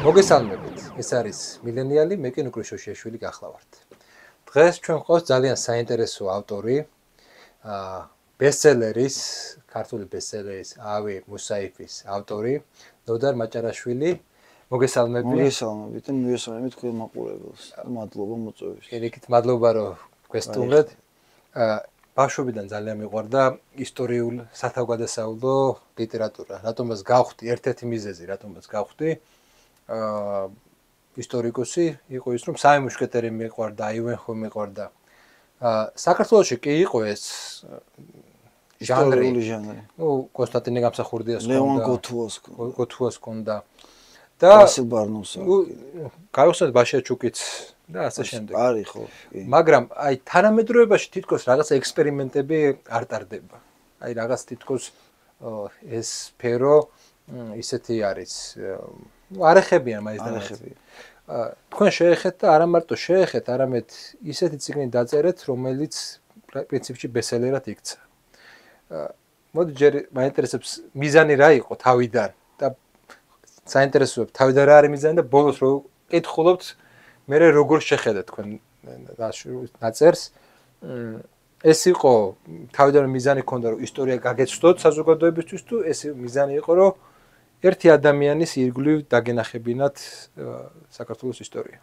მოგესალმებით. ეს არის მილენიალი, მე კი ნუკრი შოშიაშვილი გახლავართ. დღეს ჩვენ გვყავს ძალიან საინტერესო ავტორი, ბესტსელერის, ქართული ბესტსელერის ავი მუსაიფის ავტორი, ნოდარ მაჭარაშვილი. მოგესალმები. მოგესალმებით და მივესალმებით თქვენ მაყურებელს. მადლობა მოწვევისთვის. ერიკით მადლობა რომ გვესტუმრეთ. ბავშვობიდან ძალიან მიყვარდა ისტორიულ სათავგადასავლო ლიტერატურა. რატომაც გავხდი ერთ-ერთი მიზეზი, რატომაც გავხდი ისტორიკოსი იყო ის რომ სამი მუშკეტერი მიყვარდა, აივენჰო მიყვარდა. საქართველოში კი იყო ეს ჟანრი. ნუ კონსტანტინე გამსახურდიას ჰქონდა, ლევან გოთუას ჰქონდა და ვასილ ბარნოვსა. გაიხსენეთ ბაშიაჩუკიც და ასე შემდეგ. არის ხო? კი. მაგრამ აი თანამედროვეობაში თითქოს რაღაცა ექსპერიმენტები არ ტარდება. აი რაღაც თითქოს ეს სფერო ისეთი არის არეხებიან მაინც არეხებიან. თქვენ შეეხეთ და არა მარტო შეეხეთ, არამედ ისეთი წიგნი დაწერეთ, რომელიც პრინციპში ბესტსელერად იქცა. მოდი ჯერ მაინტერესებს მიზანი რა იყო თავიდან და საინტერესოა თავიდან რა არის მიზანი და ბოლოს რო კითხულობთ მე როგორ შეხედეთ თქვენ დაწერს. ეს იყო თავიდან მიზანი ქონდა რომ ისტორია გაგეცდოთ საზოგადოებისთვის თუ ეს მიზანი იყო რომ ერთი ადამიანის ირგვლივ დაგენახებინათ საქართველოს ისტორია.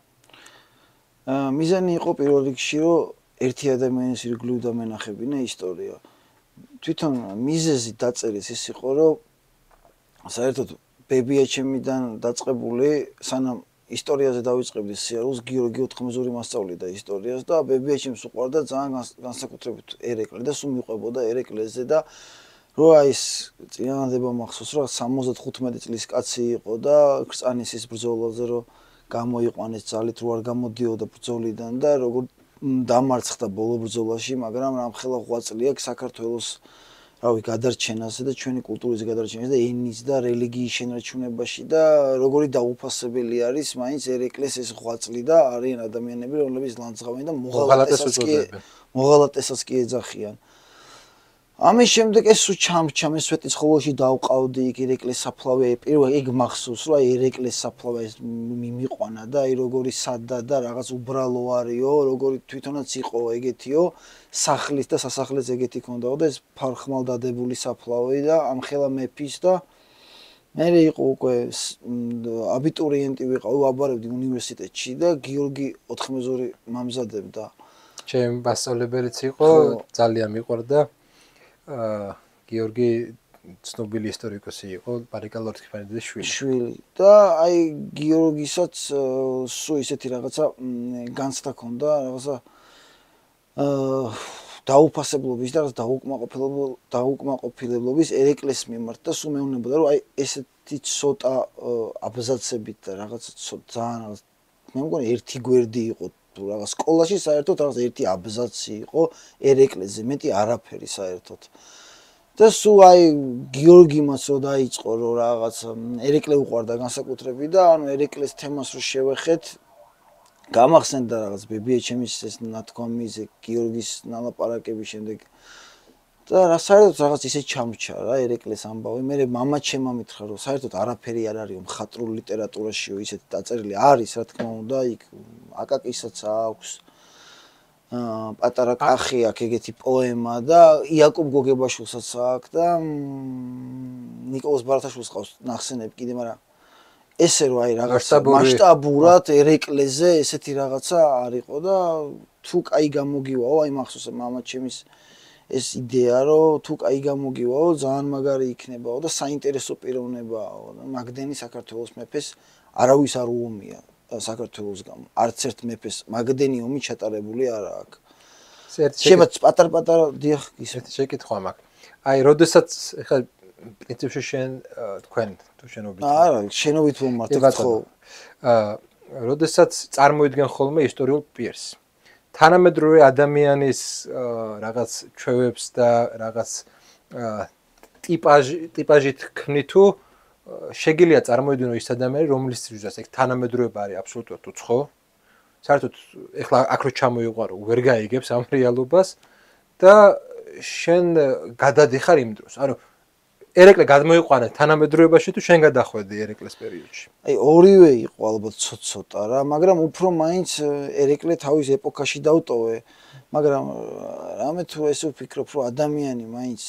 მიზანი იყო პირველ რიგში რომ ერთი ადამიანის ირგვლივ დამენახებინა ისტორია. თვითონ მიზეზი დაწერის ის იყო რომ საერთოდ ბებიაჩემიდან დაწყებული სანამ ისტორიაზე დავიწყებდი სიარულს გიორგი ოთხმოზური მასწავლიდა ისტორიას და ბებიაჩემს უყვარდა ძალიან განსაკუთრებით ერეკლე და სულ მიყვებოდა ერეკლეზე და რო ის წინადადება მახსოვს რომ 75 წლის კაცი იყო და ქრწანისის ბრძოლაზე რომ გამოიყვანეს ძალით რო არ გამოდიოდა ბრძოლიდან და როგორ დამარცხდა ბოლო ბრძოლაში, მაგრამ რამხელა ღვაწლი აქვს საქართველოს რავი გადარჩენაზე და ჩვენი კულტურის გადარჩენაზე და ენის და რელიგიის შენარჩუნებაში და როგორი დაუფასებელი არის მაინც ერეკლეს ეს ღვაწლი და არიან ადამიანები რომლებიც ლანძღავენ და მოღალატესაც კი ეძახიან. ამის შემდეგ ეს ჩამჩა მე სვეტის ხოლოში დავყავდი იქ ერეკლეს საფლავე პირველ იქ მახსოვს რომ აი ერეკლეს საფლავე ეს მიმიყვანა და აი როგორი სადა და რაღაც უბრალო არისო როგორი თვითონაც იყო ეგეთიო სახლის და სასახლეს ეგეთი ქონდაო და ეს ფარხმალ დადებული საფლავე და ამხელა მეფის და მე იყო უკვე აბიტურიენტი ვიყავ ვაბარებდი უნივერსიტეტში და გიორგი ოთხმოზური მამზადებდა ჩემი მასწავლებელიც იყო ძალიან მიყვარდა გიორგი ცნობილი ისტორიკოსი იყო პარიკა ლორთქიფანიძის შვილი და აი გიორგისაც სულ ისეთი რაღაცა განცდა ქონდა რაღაცა დაუფასებლობის და დაუკმაყოფილებლობის ერეკლეს მიმართ და სულ მეუბნებოდა რომ აი ესეთი ცოტა აბზაცებით და რაღაცა ძალიან მე მგონი ერთი გვერდი იყო რაღაც სკოლაში საერთოდ რაღაც ერთი აბზაცი იყო ერეკლეზე მეტი არაფერი საერთოდ და სულ აი გიორგიმაც რო დაიწყო რომ რაღაც ერეკლე უყვარდა განსაკუთრებით და ანუ ერეკლეს თემას რო შევეხეთ გამახსენდა რაღაც ბებიაჩემის ეს ნათქვამი გიორგის ნალაპარაკების შემდეგ და საერთოდ რაღაც ისე ჩამჩა რა ერეკლეს ამბავი მე მამაჩემმა მითხრა რომ საერთოდ არაფერი არ არისო მხატვრულ ლიტერატურაშიო ისეთი დაწერილი არის რა თქმა უნდა იქ აკაკისაც აქვს პატარა კახი აქვს ეგეთი პოემა და იაკობ გოგებაშვილსაც აქვს და ნიკოლოზ ბარათაშვილს ყავს ნახსენები კიდე მაგრამ ესე რომ აი რაღაც მასშტაბურად ერეკლეზე ესეთი რაღაცა არისო და თუ კაი გამოგივაო აი მახსოვს მამაჩემის ეს იდეა რომ თუ კაი გამოგივაო ძალიან მაგარი იქნებაო და საინტერესო პიროვნებაო და მაგდენი საქართველოს მეფეს არავის არ უომია საქართველოს გამო არც ერთ მეფეს მაგდენი ომი ჩატარებული არა აქვს შემა პატარ-პატარა დიახ ისეთი შეკითხვა მაქვს აი როდესაც ეხლა პრინციპში შენ თქვენ თუ შენობით არა შენობით მომართეთ ხო როდესაც წარმოიდგენ ხოლმე ისტორიულ პირს თანამედროვე ადამიანის რაღაც ჩვევებს და რაღაც ტიპაჟით ქმნი თუ შეგიძლია წარმოიდგინო ის ადამიანი რომლის ძირითადად ეგ თანამედროვე არის აბსოლუტურად უცხო საერთოდ ეხლა აქ რო ჩამოიყვარო ვერ გაიგებს ამ რეალობას და შენ გადადიხარ იმ დროს ანუ ერეკლე გადმოიყვანე თანამედროვეობაში თუ შენ გადახვედი ერეკლეს პერიოდში? აი ორივე იყო ალბათ ცოტა რა, მაგრამ უფრო მაინც ერეკლე თავის ეპოქაში დავტოვე, მაგრამ რამე თუ ესე ვფიქრობ, რომ ადამიანი მაინც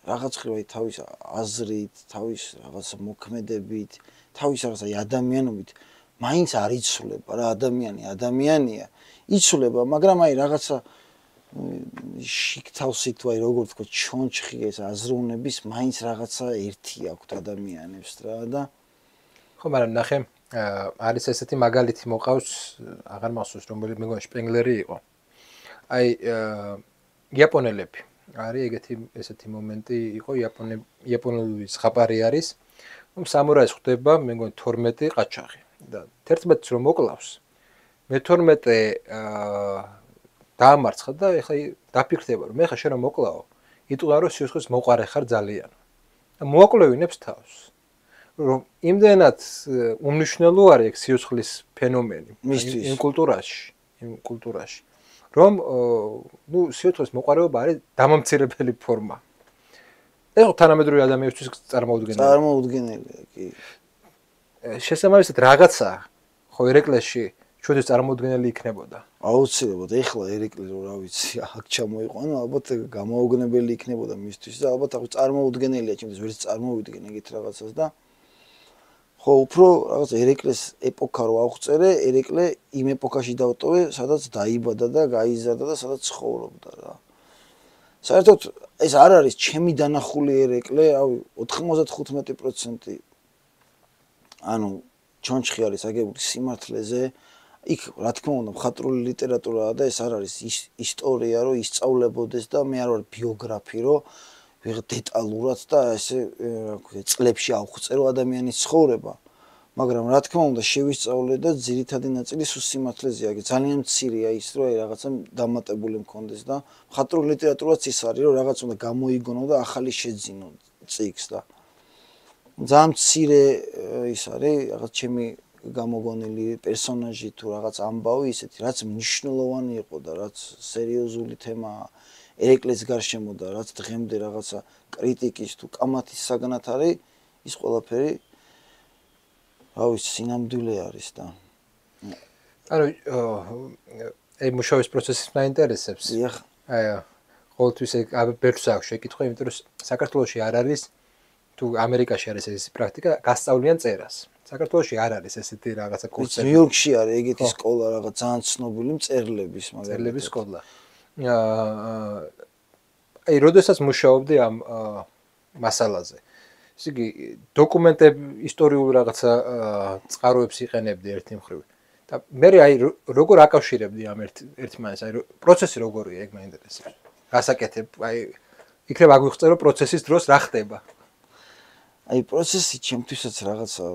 რაღაც ხრივ აი თავის აზრით, თავის რაღაც მოქმედებით, თავის რაღაც აი ადამიანობით მაინც არ იცვლება რა, ადამიანია, იცვლება, მაგრამ აი რაღაცა შიქთავსით თუ აი როგორ თქვა ჩონჩხი ეს აზროვნების მაინც რაღაცა ერთი აქვთ ადამიანებს რა და ხო, მაგრამ ნახე, არის ესეთი მაგალითი მოყავს, აღარ მახსოვს რომელი მეგონა შპენგლერი იყო. აი იაპონელები არის ესეთი მომენტი იყო იაპონელი ზღაპარი არის, რომ სამურაის ხვდება მეგონა 12 ყაჩაღი და 11-ს რომ მოკლავს, მე-12 დაამარცხა და ეხლა დაფიქრდება რომ ეხლა შენ რომ მოკლავ, იტყვა რომ სიცხეს მოყარე ხარ ძალიან. და მოაკლევინებს თავს. რომ იმდენად უმნიშვნელო არის ეგ სიცხლის ფენომენი იმ კულტურაში, რომ ნუ სიცხლის მოყარეობა არის დამამცირებელი ფორმა. ეხლა თანამედროვე ადამიანისთვის წარმოუდგენელია, კი. შესაბამისად რაღაცა ხო ერეკლეში ჩვენთვის წარმოუდგენელი იქნებოდა. აუცილებლად ეხლა ერეკლე რო რა ვიცი, აქ ჩამოიყვანო, ალბათ გამოუგნებელი იქნებოდა მისთვის და ალბათ აქ წარმოუდგენელია, ჩემთვის ვერც წარმოვიდგენ ეგეთ რაღაცას და ხო, უფრო რაღაც ერეკლეს ეპოქა რო აღწერე, ერეკლე იმ ეპოქაში დავტოვე, სადაც დაიბადა და გაიზარდა და სადაც ცხოვრობდა რა. საერთოდ ეს არ არის ჩემი დანახული ერეკლე, რავი, 95% ანუ ჩონჩხი არის აგებული სიმართლეზე. იქ რა თქმა უნდა მხატვრული ლიტერატურაა და ეს არ არის ისტორია რომ ისწავლებოდეს და მე არ ვარ ბიოგრაფი რომ ვიღა დეტალურად და ესე რა ქვია წლებში ავხწერო ადამიანის ცხოვრება მაგრამ რა თქმა უნდა შევისწავლე და ძირითადი ნაწილი სულ სიმართლეზეა ძალიან მცირეა ის რომ აი რაღაცა დამატებული მქონდეს და მხატვრული ლიტერატურაც ის არის რომ რაღაც უნდა გამოიგონო და ახალი შეძინო წიგნს და ძალიან მცირე ის არის რაღაც ჩემი გამოგონილი პერსონაჟი თუ რაღაც ამბავი ისეთი რაც მნიშვნელოვანი იყო და რაც სერიოზული თემაა ერეკლეს გარშემო და რაც დღემდე რაღაცა კრიტიკის თუ კამათის საგანად არის ის ყველაფერი რა ვიცი სინამდვილე არის და ანუ აი მუშაობის პროცესი მაინტერესებს აი ყოველთვის ბერტს აქვს შეკითხვა იმიტომ რომ საქართველოში არ არის თუ ამერიკაში არის ეს პრაქტიკა გასწავლიან წერას საქართველოში არ არის ესეთი რაღაცა კურსები. ნიუ-იორკში არის ეგეთი სკოლა რაღაც ძალიან ცნობილი მწერლების მწერლების სკოლა. აი, როდესაც მუშაობდი ამ მასალაზე. ესე იგი, დოკუმენტები, ისტორიული რაღაცა წყაროებს იყენებდი ერთი მხრივ. და მე აი როგორ აკავშირებდი ამ ერთმანეთს, აი პროცესი როგორია, ეგ მაინტერესებს. გასაკეთებ, აი იქნებ აგვიხსენო პროცესის დროს რა ხდება. აი პროცესი ჩემთვისაც რაღაცა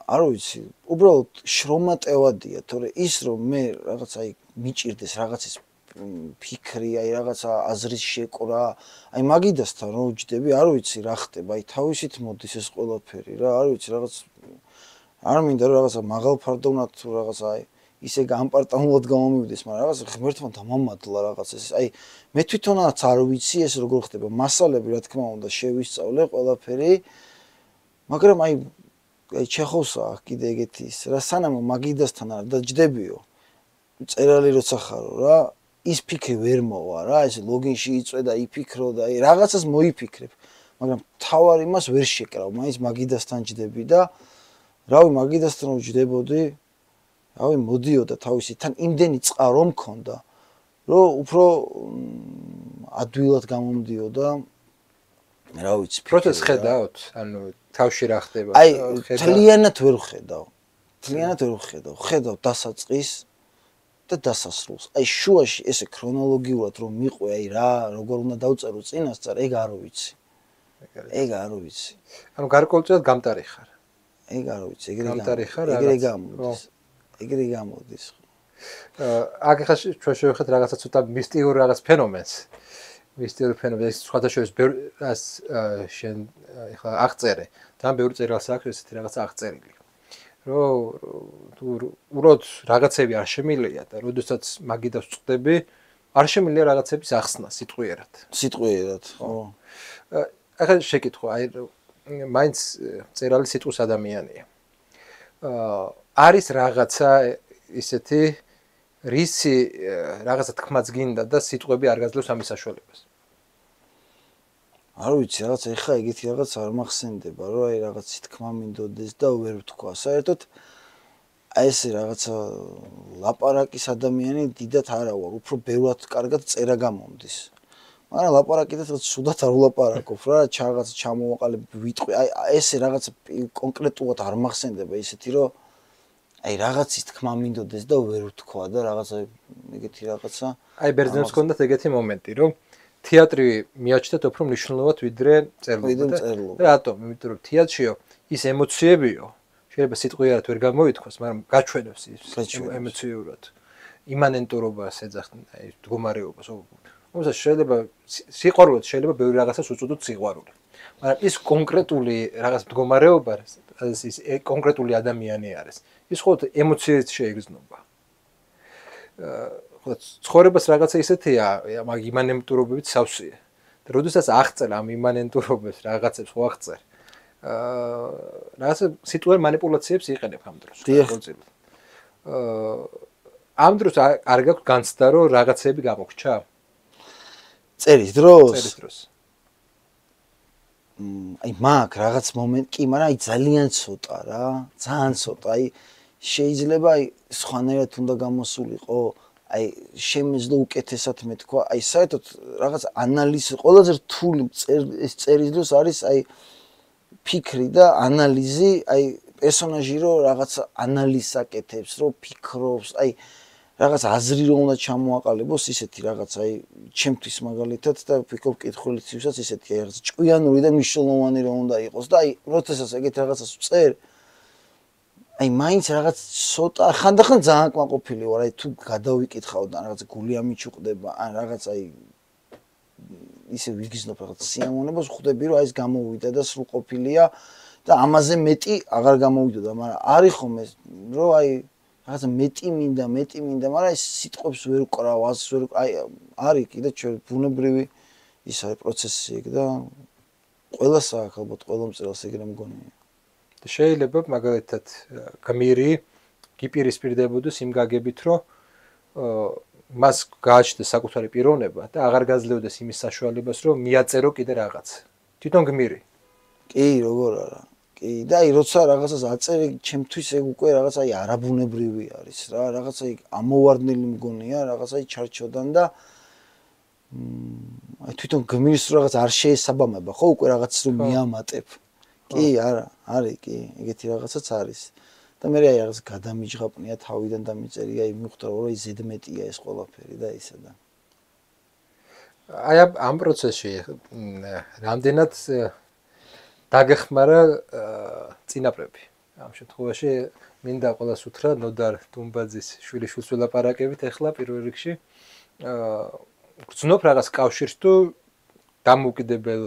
არ ვიცი, უბრალოდ შრომატევადია, თორე ის რომ მე რაღაც აი მიჭირდეს რაღაცის ფიქრი, აი რაღაცა აზრის შეკვრა, აი მაგიდასთან რო ვჯდები, არ ვიცი რა ხდება, აი თავისით მოდის ეს ყველაფერი რა, არ ვიცი რაღაც არ მინდა რომ რაღაცა მაღალფარდოვნად თუ რაღაცა აი ისე გამპარტამულად გამომივიდეს, მაგრამ რაღაცა ღმერთმა დამამადლა რაღაც ეს აი მე თვითონაც არ ვიცი ეს როგორ ხდება, მასალები რა თქმა უნდა შევისწავლე ყველაფერი მაგრამ აი ჩეხოვსა კიდე ეგეთი ის რა სანამ მაგიდასთან არ დაჯდებიო წერალი როცა ხარო რა ის ფიქრი ვერ მოვა რა ეს ლოგინში იწვე და იფიქრო და აი რაღაცას მოიფიქრებ მაგრამ თავარ იმას ვერ შეკრავ მაინც მაგიდასთან ჯდები და რავი მაგიდასთან ვჯდებოდი რავი მოდიოდა თავისი თან იმდენი წყარო მქონდა რომ უფრო ადვილად გამომდიოდა რა ვიცი პროცესს ხედავთ ანუ თავში რა ხდება აი თლიანად ვერ ხედავ ხედავ დასაწყის და დასასრულს აი შუაში ესე ქრონოლოგიურად რომ მიყვე აი რა როგორ უნდა დავწერო წინასწარ ეგ არ ვიცი ანუ გარკვეულწილად გამტარი ხარ ეგ არ ვიცი ეგრე გამოდის აქ ხა ჩვენ შევხედეთ რაღაცა ცოტა მისტიური რაღაც ფენომენს მისტიური ფენომენი სხვადასხვა ბევრს შენ ეხლა აღწერე ძალიან ბევრი წერილს აქვს ესეთი რაღაცა აღწერილი რომ უბრალოდ რაღაცები არ შემილია და როდესაც მაგიდას წვდები არ შემილია რაღაცების ახსნა სიტყვიერად ხო ახლა შეკითხვა აი მაინც წერალი სიტყვის ადამიანია. არის რაღაცა ისეთი რისი რაღაცა თქმაც გინდა და სიტყვები არ გაძლევს ამის საშუალებას. არ ვიცი, რაღაც ეხა ეგეთი რაღაც არ მახსენდება, რომ აი რაღაც თქმა მინდოდეს და ვერ ვთქვა. საერთოდ აი ესე რაღაცა ლაპარაკის ადამიანი დიდად არა ვარ, უფრო ბევრად კარგად წერა გამომდის. მაგრამ ლაპარაკიდაც რაღაც სუდად არ ვლაპარაკობ რა, რაღაც ჩამოვაყალებ ვიტყვი. აი ესე რაღაც კონკრეტულად არ მახსენდება ისეთი, რომ აი რაღაცის თქმა მინდოდეს და ვერ ვთქვა და რაღაცა ეგეთი რაღაცა. აი ბერძნებს ჰქონდათ ეგეთი მომენტი, რომ თეატრი მიაჩნდათ უფრო მნიშვნელოვნად ვიდრე წერლობა. რატომ? იმიტომ რომ თეატრშიო ის ემოციებიო, შეიძლება სიტყვიერად ვერ გამოითქვას, მაგრამ გაჩვენებს ის ემოციურად. იმანენტურობას ეძახდნენ, აი მდგომარეობას. რომელსაც შეიძლება სიყვარულიც შეიძლება ბევრი რაღაცას უწოდოთ სიყვარული. მაგრამ ის კონკრეტული რაღაც მდგომარეობა, ის კონკრეტული ადამიანი არის. ის ხოლმე ემოციებს შეეგრძნობა. ხო ცხოვრებას რაღაცა ისეთია, მაგ იმანენტურობებით სავსეა. და როდესაც აღწერ ამ იმანენტურობებს რაღაცებს ხო აღწერ. რაღაცა სიტუაციურ მანიპულაციებს იყენებ ამ დროს. ამ დროს არ გაქვს განცდა რომ რაღაცები გამოგჩა? წერის დროს? წერის დროს. აი მაგ რაღაც მომენტი კი, მაგრამ აი ძალიან ცოტა რა, ძალიან ცოტა. აი შეიძლება აი სხვანაირად უნდა გამოსულიყო, აი შემეძლო უკეთესად მეთქვა, აი საერთოდ რაღაც ანალიზი, ყველაზე რთული ეს წერის დროს არის აი ფიქრი და ანალიზი, აი პერსონაჟი რო რაღაც ანალიზს აკეთებს, რო ფიქრობს, აი რაღაც აზრი რო უნდა ჩამოაყალიბოს ისეთი რაღაც, აი ჩემთვის მაგალითად და ვფიქრობ კითხულისთვისაც ისეთი აი რაღაც ჭკვიანური და მნიშვნელოვანი რო უნდა იყოს და აი როდესაც ეგეთ რაღაცას ვწერ, აი მაინც რაღაც ცოტა ხანდახან ძალიან კმაყოფილი ვარ, აი თუ გადავიკითხავ და რაღაც გული ამიჩუყდება, ან რაღაც აი ისე ვიგიზნობ რაღაც სიამოვნებას, ხვდები რომ აი ეს გამოვიდა და სრულყოფილია და ამაზე მეტი აღარ გამოვიდოდა, მაგრამ არის ხომ ეს რომ აი რაღაცა მეტი მინდა, მაგრამ აი სიტყვებს ვერ ვკრავ, აზრს ვერ აი არის კიდე ჩვენ ბუნებრივი ის არის პროცესი ეგ და ყველას აქვს ალბათ ყველა მწერალს ეგრე მგონია. და შეიძლება მაგალითად გმირი გიპირისპირდებოდეს იმ გაგებით, რომ მას გააჩნდეს საკუთარი პიროვნება და აღარ გაძლევდეს იმის საშუალებას, რომ მიაწერო კიდე რაღაც. თვითონ გმირი. კი, როგორ არა. კი, და აი როცა რაღაცას აწერი, ჩემთვის ეგ უკვე რაღაც აი არაბუნებრივი არის რა, რაღაც აი ამოვარდნილი მგონია, რაღაც აი ჩარჩოდან და აი თვითონ გმირს რაღაც არ შეესაბამება, ხო უკვე რაღაც რომ მიამატებ. კი, არა, არის კი, ეგეთი რაღაცაც არის. და მე აი რაღაც გადამიჯღაპნია თავიდან და მიწერია, აი მივხვდა რომ აი ზედმეტია ეს ყველაფერი და ისე და. აი ამ პროცესში რამდენად დაგეხმარა წინაპრები. ამ შემთხვევაში მინდა ყველას უთხრა ნოდარ დუმბაძის შვილიშვილს ველაპარაკებით ახლა პირველ რიგში. გრძნობ რაღაც კავშირს თუ დამოუკიდებელ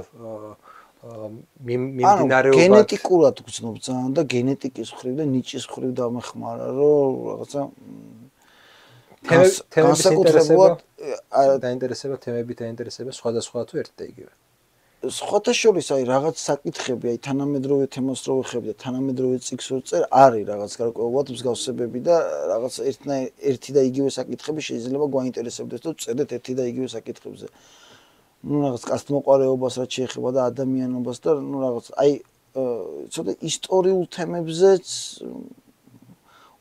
მიმდინარეობად გენეტიკურად გრძნობ ძალიან და გენეტიკის მხრივ და ნიჭის მხრივ დამეხმარა რომ რაღაცა განსაკუთრებულად დაინტერესება თემებით დაინტერესება სხვადასხვა თუ ერთ და იგივე. სხვათა შორის აი რაღაც საკითხები, აი თანამედროვე თემას რო ვეხები და თანამედროვე წიგნს რო წერ, არის რაღაც გარკვეულად მსგავსებები და რაღაც ერთი და იგივე საკითხები შეიძლება გვაინტერესებდეს და წერდეთ ერთი და იგივე საკითხებზე. ნუ რაღაც კაცთმოყვარეობას რაც შეეხება და ადამიანობას და ნუ რაღაც აი ცოტა ისტორიულ თემებზეც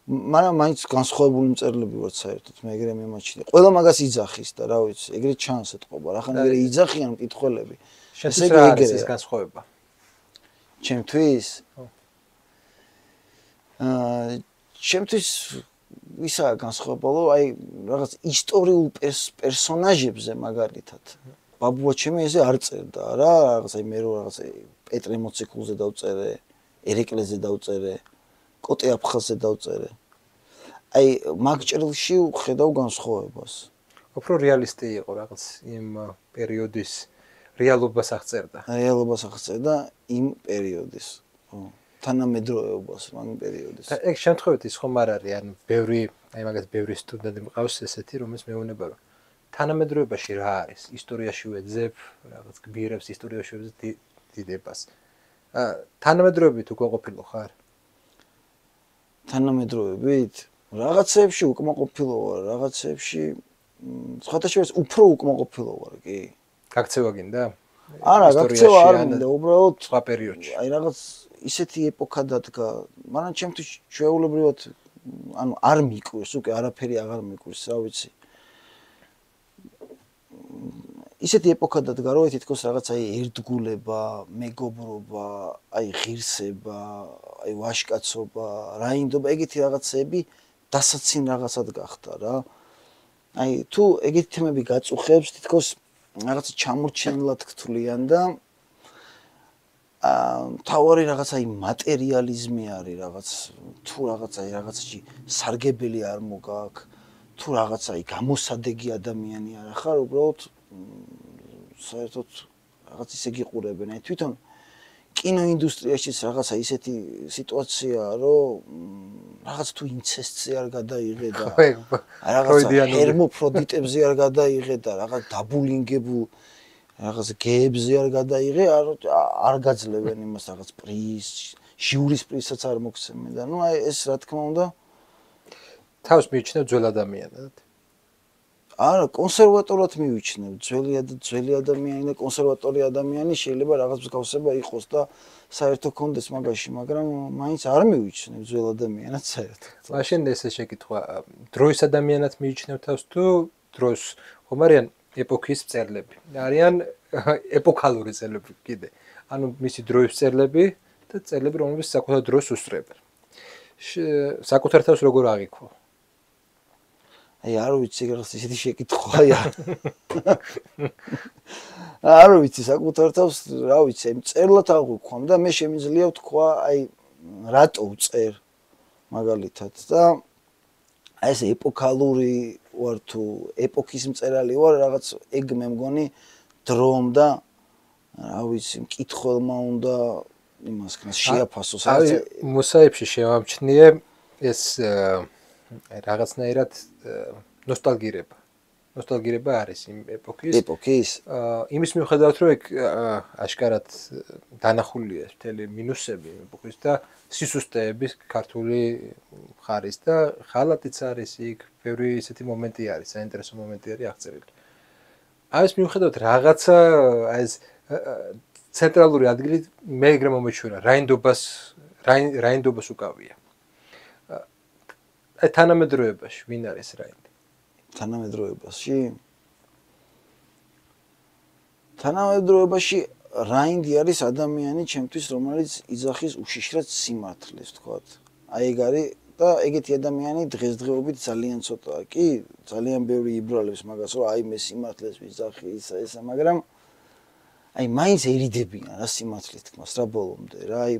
მაგრამ მაინც განსხვავებული მწერლები ვართ საერთოდ მე ეგრე მიმაჩნია. ყველა მაგას იძახის და რა ვიცი, ეგრე ჩანს ეთყობა, რახან ეგრე იძახიან მკითხველები. შენთვის რა არის ეს განსხვავება? ჩემთვის? ჩემთვის ისა განსხვავება, რომ აი რაღაც ისტორიულ პერსონაჟებზე მაგალითად ბაბუა ჩემი ესე არ წერდა რა, რაღაც აი მე რო რაღაც პეტრე მოციქულზე დავწერე, ერეკლეზე დავწერე, კოტე აფხაზზე დავწერე. აი მაგ ჭრილში ვხედავ განსხვავებას. უფრო რეალისტი იყო რაღაც იმ პერიოდის რეალობას აღწერდა. რეალობას აღწერდა იმ პერიოდის. ხო. თანამედროვეობას მაგ პერიოდის. და ეგ შემთხვევით ის ხომ არ არის, ან ბევრი, აი მაგას ბევრი სტუდენტი მყავს ესეთი, რომელიც მეუბნება რომ თანამედროვეობაში რა არის? ისტორიაში ვეძებ, რაღაც გბირებს ისტორიაში ვეძებ დიდებას. თანამედროვეებით უკმაყოფილო ხარ? თანამედროვეებით რაღაცეებში უკმაყოფილო ვარ, რაღაცეებში სხვათა შორის უფრო უკმაყოფილო ვარ, კი. გაქცევა გინდა? არა, გაქცევა არ მინდა, უბრალოდ სხვა პერიოდში. აი რაღაც ისეთი ეპოქა დადგა, მაგრამ ჩემთვის ჩვეულებრივად ანუ არ მიკვირს, უკვე არაფერი აღარ მიკვირს, რა ვიცი. ისეთი ეპოქა დადგა, რომ თითქოს რაღაც აი ერთგულება, მეგობრობა, აი ღირსება, აი ვაჟკაცობა, რაინდობა, ეგეთი რაღაცები დასაცին რაღაცად გახდა რა. აი თუ ეგეთი თემები გაწუხებს, თითქოს რაღაც ჩამორჩენილად გთვლიან და თავარი რაღაც აი მატერიალიზმი არის რაღაც თუ რაღაც აი რაღაცაში სარგებელი არ მოგაქვს, თუ რაღაც აი გამოსადეგი ადამიანი არ ხარ, უბრალოდ საერთოდ რაღაც ისე გიყურებენ. აი თვითონ კინოინდუსტრიაშიც რაღაცა ისეთი სიტუაციაა, რომ რაღაც თუ ინცესტზე არ გადაიღე და რაღაცა ჰერმოფროდიტებზე არ გადაიღე და რაღაც დაბულინგებულ რაღაც გეებზე არ გადაიღე, არ გაძლევენ იმას რაღაც პრიზს, ჟიურის პრიზსაც არ მოგცემენ და ნუ აი ეს რა თქმა უნდა თავს მიიჩნევ ძველ ადამიანად. არა, კონსერვატორად მივიჩნევ, ძველი ადამიანი და კონსერვატორი ადამიანი შეიძლება რაღაც მსგავსება იყოს და საერთო კონდეს მაგაში, მაგრამ მაინც არ მივიჩნევ ძველ ადამიანად საერთოდ. მაშინ ესე შეკითხვა, დროის ადამიანად მიიჩნევ თავს თუ დროს ხომ არიან ეპოქის მწერლები? არიან ეპოქალური მწერლები კიდე. ანუ მისი დროის მწერლები და მწერლები, რომლებიც საკუთარ დროს უსწრებენ. საკუთარ თავს როგორ აღიქვა? აი არ ვიცი რაღაც ისეთი შეკითხვაა. არ ვიცი საკუთარ თავს, რა ვიცი, მწერლად აღვიქვამ და მე შემიძლია ვთქვა, აი რატო ვწერ მაგალითად და აი ეს ეპოქალური ვარ თუ ეპოქის მწერალი ვარ, რაღაც ეგ მე მგონი დრომ და რა ვიცი, მკითხველმა უნდა იმას ქნას შეაფასოს. აი მოსაებში შევამჩნიე ეს რაღაცნაირად ნოსტალგირება. ნოსტალგირება არის იმ ეპოქის. იმის მიუხედავად, რომ ეგ აშკარად დანახულია მთელი მინუსები იმ ეპოქის და სისუსტეების ქართული მხარის და ხალატიც არის იქ, ბევრი ისეთი მომენტი არის, საინტერესო მომენტი არის აღწერილი. ამის მიუხედავად რაღაცა აი ეს ცენტრალური ადგილი მე ეგრე მომეჩვენა, რაინდობას უკავია. აი თანამედროვეობაში ვინ არის რაინდი? თანამედროვეობაში რაინდი არის ადამიანი ჩემთვის, რომელიც იძახის უშიშრად სიმართლეს, ვთქვათ. აი ეგ არის და ეგეთი ადამიანი დღესდღეობით ძალიან ცოტაა. კი, ძალიან ბევრი იბრალებს მაგას, რომ აი მე სიმართლეს ვიძახი, ისა, მაგრამ აი მაინც ერიდებიან რა სიმართლეს თქმას რა ბოლომდე რა. აი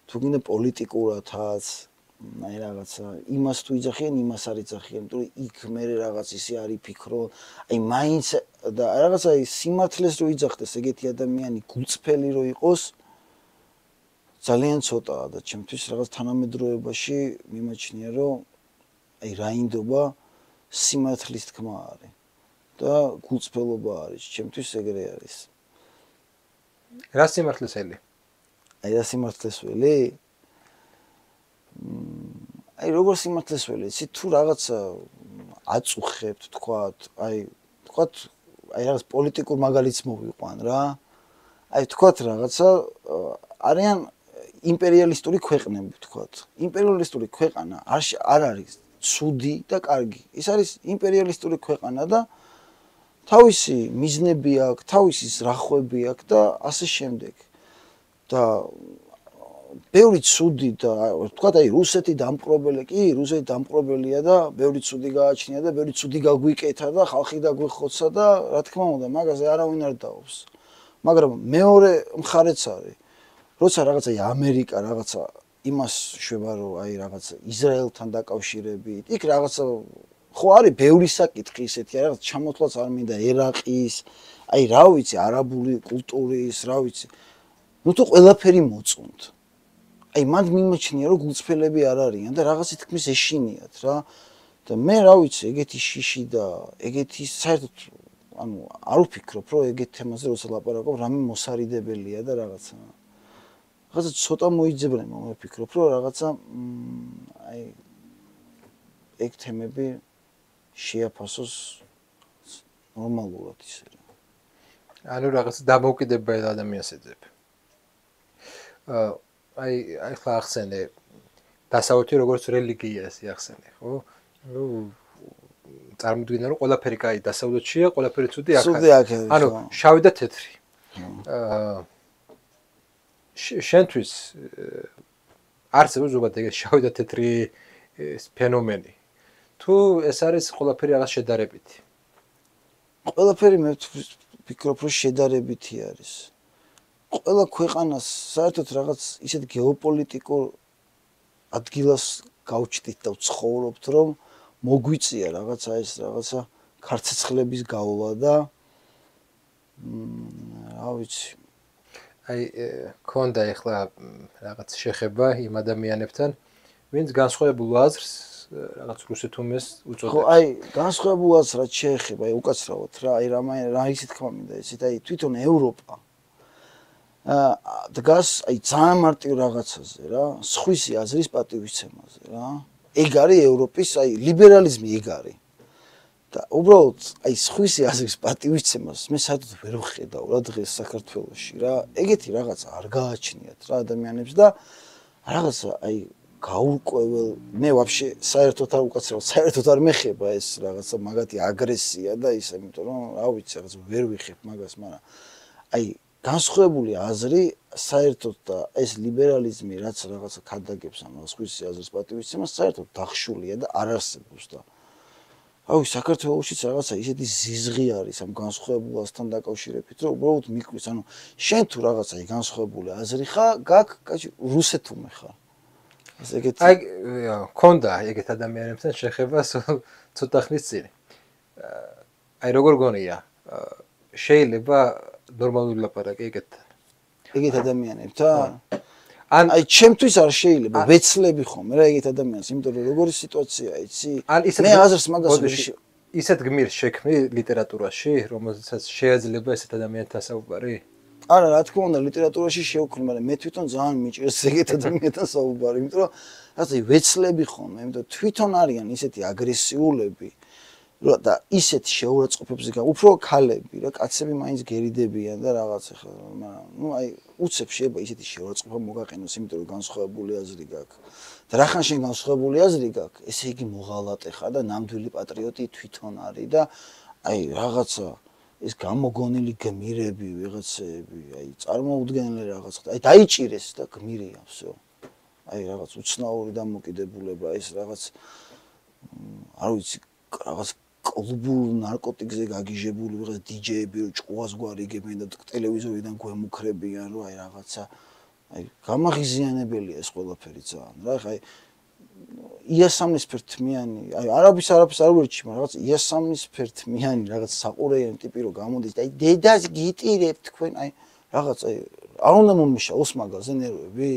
თუ გინდა პოლიტიკურათაც აი რაღაცა იმას თუ იძახიან, იმას არ იძახიან, იმიტომ რომ იქ მე რაღაც ისე არის ფიქრო, აი მაინც და რაღაცა აი სიმართლეს რო იძახდეს ეგეთი ადამიანი გულწრფელი რო იყოს ძალიან ცოტაა და ჩემთვის რაღაც თანამედროვეობაში მიმაჩნია რომ აი რაინდობა სიმართლის თქმა არის და გულწრფელობა არის, ჩემთვის ეგრე არის. რა სიმართლესელი? აი რა სიმართლესველი? აი როგორ სიმართლესველი, იცი თუ რაღაცა აწუხებთ, თქვათ, აი რაღაც პოლიტიკურ მაგალითს მოვიყვან რა. აი თქვათ რაღაცა არიან იმპერიალისტური ქვეყნები, თქვათ. იმპერიალისტური ქვეყანა არ არის ცუდი და კარგი. ის არის იმპერიალისტური ქვეყანა და თავისი მიზნები აქვს, თავისი ზრახვები აქვს და ასე შემდეგ. და ბევრი ცუდი და ვთქვათ აი რუსეთი დამპყრობელი, კი, რუსეთი დამპყრობელია და ბევრი ცუდი გააჩნია და ბევრი ცუდი გაგვიკეთა და ხალხი დაგვიხოცა და რა თქმა უნდა, მაგაზე არავინ არ დაობს. მაგრამ მეორე მხარეც არის. როცა რაღაცა ამერიკა რაღაცა იმას შვება რომ აი რაღაცა ისრაელთან დაკავშირებით, იქ რაღაცა ხო არის ბევრი საკითხი ისეთი, რაღაც ჩამოთვლაც არ მინდა ერაყის, აი რა ვიცი, არაბული კულტურის, რა ვიცი. ნუ თუ ყველაფერი მოწონთ. აი მან მიმაჩნია რომ გულწრფელები არ არიან და რაღაცა თქმის ეშინიათ რა. და მე რა ვიცი, ეგეთი შიში და ეგეთი საერთოდ არ ვფიქრობ რომ ეგეთ თემაზე როცა ლაპარაკობ, რამე მოსარიდებელია და რაღაცა. რაღაცა ცოტა მოიძებნება, მე ვფიქრობ, რომ რაღაცა აი ეგ თემები შეაფასოს ნორმალურად ისე რა. ანუ რაღაც დამოუკიდებელ ადამიანს ეძებ. აი ახლა ახსენე დასავლეთი როგორც რელიგია ესე ახსენე, ხო? წარმოიდგინე რომ ყველაფერი კაი დასავლეთშია, ყველაფერი ცუდი აქაა. ანუ შავი და თეთრი. შენთვის არსებობს ზოგადად ეგ შავი და თეთრი ფენომენი. თუ ეს არის ყველაფერი რაღაც შედარებითი. ყველაფერი მე ვფიქრობ რომ შედარებითი არის. ყველა ქვეყანას საერთოდ რაღაც ისეთ გეოპოლიტიკურ ადგილას გავჩდით და ვცხოვრობთ რომ მოგვიწია რაღაცა ეს რაღაცა ქარცეცხლების გავლა და რა ვიცი აი ქონდა ახლა რაღაც შეხება იმ ადამიანებთან ვინც განსხვავებულ აზრს რაღაც რუსეთუმეს უწოდებს ხო აი განსხვავებულ აზრს რაც შეეხება აი უკაცრავად რა აი რა ისე თქმა მინდა ისეთ აი თვითონ ევროპა დგას აი ძალიან მარტივ რაღაცაზე რა სხვისი აზრის პატივისცემაზე რა ეგ არის ევროპის აი ლიბერალიზმი ეგ არის და უბრალოდ აი სხვისი აზრის პატივისცემას მე საერთოდ ვერ ვხედავ რა დღეს საქართველოში რა ეგეთი რაღაცა არ გააჩნიათ რა ადამიანებს და რაღაცა აი გაურკვეველ მე ვაფშე საერთოდ არ უკაცრავად საერთოდ არ მეხება ეს რაღაცა მაგათი აგრესია და ისე იმიტომ რომ რა ვიცი რაღაც ვერ ვიხებ მაგას მაგრამ აი განსხვავებული აზრი საერთოდ და ეს ლიბერალიზმი რაც რაღაცა ქადაგებს ამ სხვისი აზრის პატივისცემას საერთოდ დახშულია და არ არსებობს და აუ საქართველოშიც რაღაცა ისეთი ზიზღი არის ამ განსხვავებულასთან დაკავშირებით რომ უბრალოდ მიკვის ანუ შენ თუ რაღაცა განსხვავებული აზრი ხარ გაქვს რუსეთუმე ხარ ეს ეგეთი აი ქონდა ეგეთ ადამიანებთან შეხება ცოტა ხნის წინ აი როგორ გონია შეიძლება ნორმალური ლაპარაკი ეგეთ ადამიანებთან აი ჩემთვის არ შეიძლება ვეცლები ხომ რა ეგეთ ადამიანს იმიტომ რომ როგორი სიტუაცია იცი მე აზრს მაგას ისეთ გმირს შექმნი ლიტერატურაში რომელსაც შეიძლება ესეთ ადამიანთან საუბარი არა რა თქმა უნდა ლიტერატურაში შევქმნი მაგრამ მე თვითონ ძალიან მიჭირს ეგეთ ადამიანთან საუბარი იმიტომ რომ რაღაცა ვეცლები ხომ იმიტომ თვითონ არიან ისეთი აგრესიულები და ისეთ შეურაცხყოფებზე უფრო ქალები რა კაცები მაინც გერიდებიან და რაღაც ახლა მაგრამ ნუ აი უცებ შეიძლება ისეთი შეურაცხყოფა მოგაყენოს იმიტომ რომ განსხვავებული აზრი გაქვს და რახან შენ განსხვავებული აზრი გაქვს ესე იგი მოღალატე ხარ და ნამდვილი პატრიოტი თვითონ არის და აი რაღაცა ეს გამოგონილი გმირები ვიღაცები აი წარმოუდგენელი რაღაც აი დაიჭირეს და გმირია всё აი რაღაც უცნაური დამოკიდებულება ეს რაღაც არ ვიცი რაღაც კლუბურ ნარკოტიკზე გაგიჟებული ვიღაც დიჯეები რო ჭყუას გვარიგებენ და ტელევიზორიდან გვემუქრებიან რომ აი რაღაცა აი გამაღიზიანებელია ეს ყველაფერი ძალიან რა ხა აი იასამნისფერთმიანი აი არაფერს არ ვერჩი მაგრამ რაღაც იასამნისფერთმიანი რაღაც საყურეიანი ტიპი რო გამოდის და აი დედას გიტირებ თქვენ აი რაღაც აი არ უნდა მომიშალოს მაგაზე ნერვები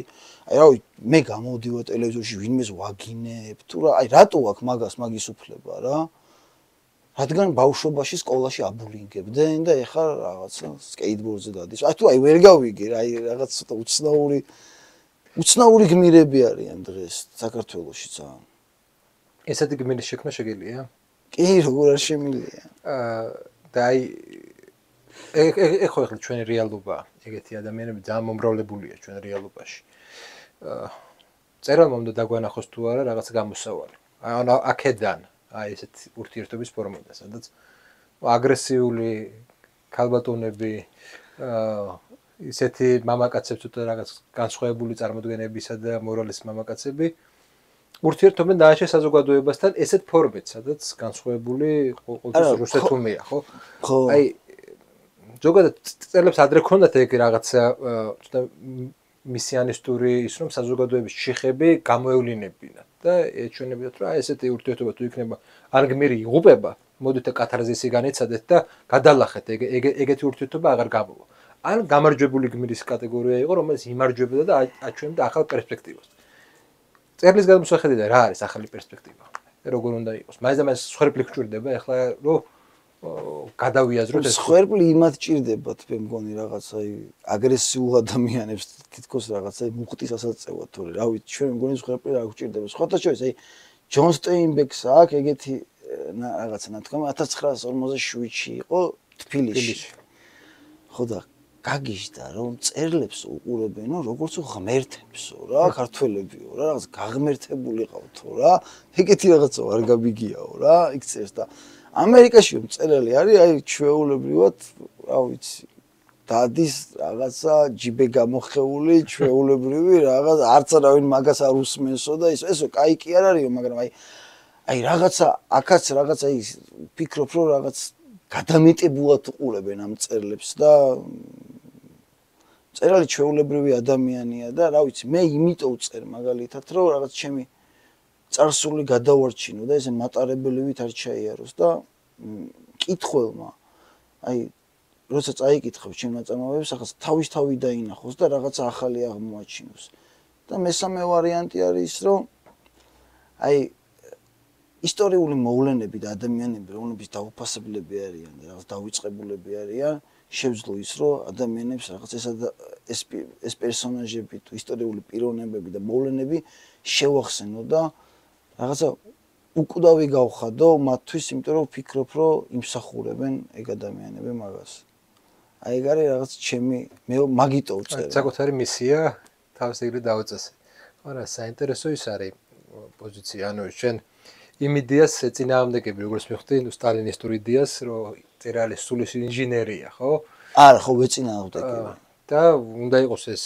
აი რავი მე გამოვდივარ ტელევიზორში ვინმეს ვაგინებ თუ რა აი რატო აქვს მაგას მაგის უფლება რა რადგან ბავშვობაში სკოლაში აბულინგებდნენ და ეხლა რაღაცა სკეიტბორდზე დადის. აი თუ აი ვერ გავიგე, აი რაღაც ცოტა უცნაური გმირები არიან დღეს საქართველოში ძალიან. ესეთი გმირის შექმნა შეგიძლია? კი, როგორ არ შემიძლია. და აი ეხო ახლა ჩვენი რეალობა, ეგეთი ადამიანები ძალიან მომრავლებულია ჩვენ რეალობაში. წერალმა უნდა დაგვანახოს თუ არა რაღაც გამოსავალი. ანუ აქედან აი ესეთ ურთიერთობის ფორმიდან, სადაც აგრესიული ქალბატონები ისეთი მამაკაცებს თუ რაღაც განსხვავებული წარმოდგენებისა და მორალის მამაკაცები ურთიერთობენ დააშე საზოგადოებასთან ესეთ ფორმით, სადაც განსხვავებული ყოველთვის რუსეთუმეა, ხო? ხო. აი ზოგადად წელებს ადრე ქონდათ ეგ რაღაცა მისიანისტური ის რომ საზოგადოების შეხები გამოევლინებინათ და ეჩვენებიათ რომ აი ესეთი ურთიერთობა თუ იქნება ან გმირი იღუპება მოდით კათარზისი განეცადეთ და გადალახეთ ეგეთი ურთიერთობა აღარ გამოვა ან გამარჯვებული გმირის კატეგორია იყო რომელიც იმარჯვებდა და აჩვენებდა ახალ პერსპექტივას წერლის გადმოსახედიდან რა არის ახალი პერსპექტივა როგორ უნდა იყოს მაინც და მაინც სხვა ფლიქ ჭირდება ახლა რომ გადავიაზროთ ეს ხერხი იმათ ჭირდებათ მე მგონი რაღაც აი აგრესიულ ადამიანებს თითქოს რაღაც აი მუხტის ასაწევად თორე რა ვიცი ჩვენ მგონი ხერხი რა გვჭირდება სხვათა შორის აი ჯონ სტეინბეკს აქვს ეგეთი რაღაცა ნათქვამი 1947-ში იყო თბილისში ხო და გაგიჟდა რომ წერლებს უყურებენო როგორც ღმერთებსო რა ქართველებიო რა რაღაც გაღმერთებულიყავთო რა ეგეთი რაღაცა არ გამიგიაო რა იქ წერს და ამერიკაში მწერალი არის აი ჩვეულებრივად რა ვიცი დადის რაღაცა ჯიბე გამოხეული ჩვეულებრივი რაღაც არც არავინ მაგას არ უსმენსო და ესო კაი კი არ არისო მაგრამ აი რაღაცა აქაც რაღაცა ის ფიქრობ რომ რაღაც გადამეტებულად უყურებენ ამ წერლებს და მწერალი ჩვეულებრივი ადამიანია და რა ვიცი მე იმიტომ წერ მაგალითად რომ რაღაც ჩემი წარსული გადავარჩინო და ესე მატარებელივით არ ჩაიაროს და კითხველმა აი როცა წაიკითხებ ჩემ ნაწარმოებებს ახლა თავის-თავი დაინახოს და რაღაცა ახალი აღმოაჩინოს და მესამე ვარიანტი არის ის რომ აი ისტორიული მოვლენები და ადამიანები რომლებიც დაუფასებლები არიან და რაღაც დავიწყებულები არიან შევძლო ის რომ ადამიანებს რაღაც ეს პერსონაჟები თუ ისტორიული პიროვნებები და მოვლენები შევახსენო და რაღაცა უკვდავი გავხადო მათთვის იმიტომ რომ ვფიქრობ რომ იმსახურებენ ეგ ადამიანები მაგას აი ეგ არის რაღაც ჩემი მე მაგიტო ვწერე საკუთარი მისია თავს ეგრე დაუწესე არა საინტერესო ის არის პოზიცია ანუ შენ იმ იდეას ეწინააღმდეგები როგორც მივხვდი სტალინისტურ იდეას რომ წერალი სულის ინჟინერია ხო არა ხო ვეწინააღმდეგები და უნდა იყოს ეს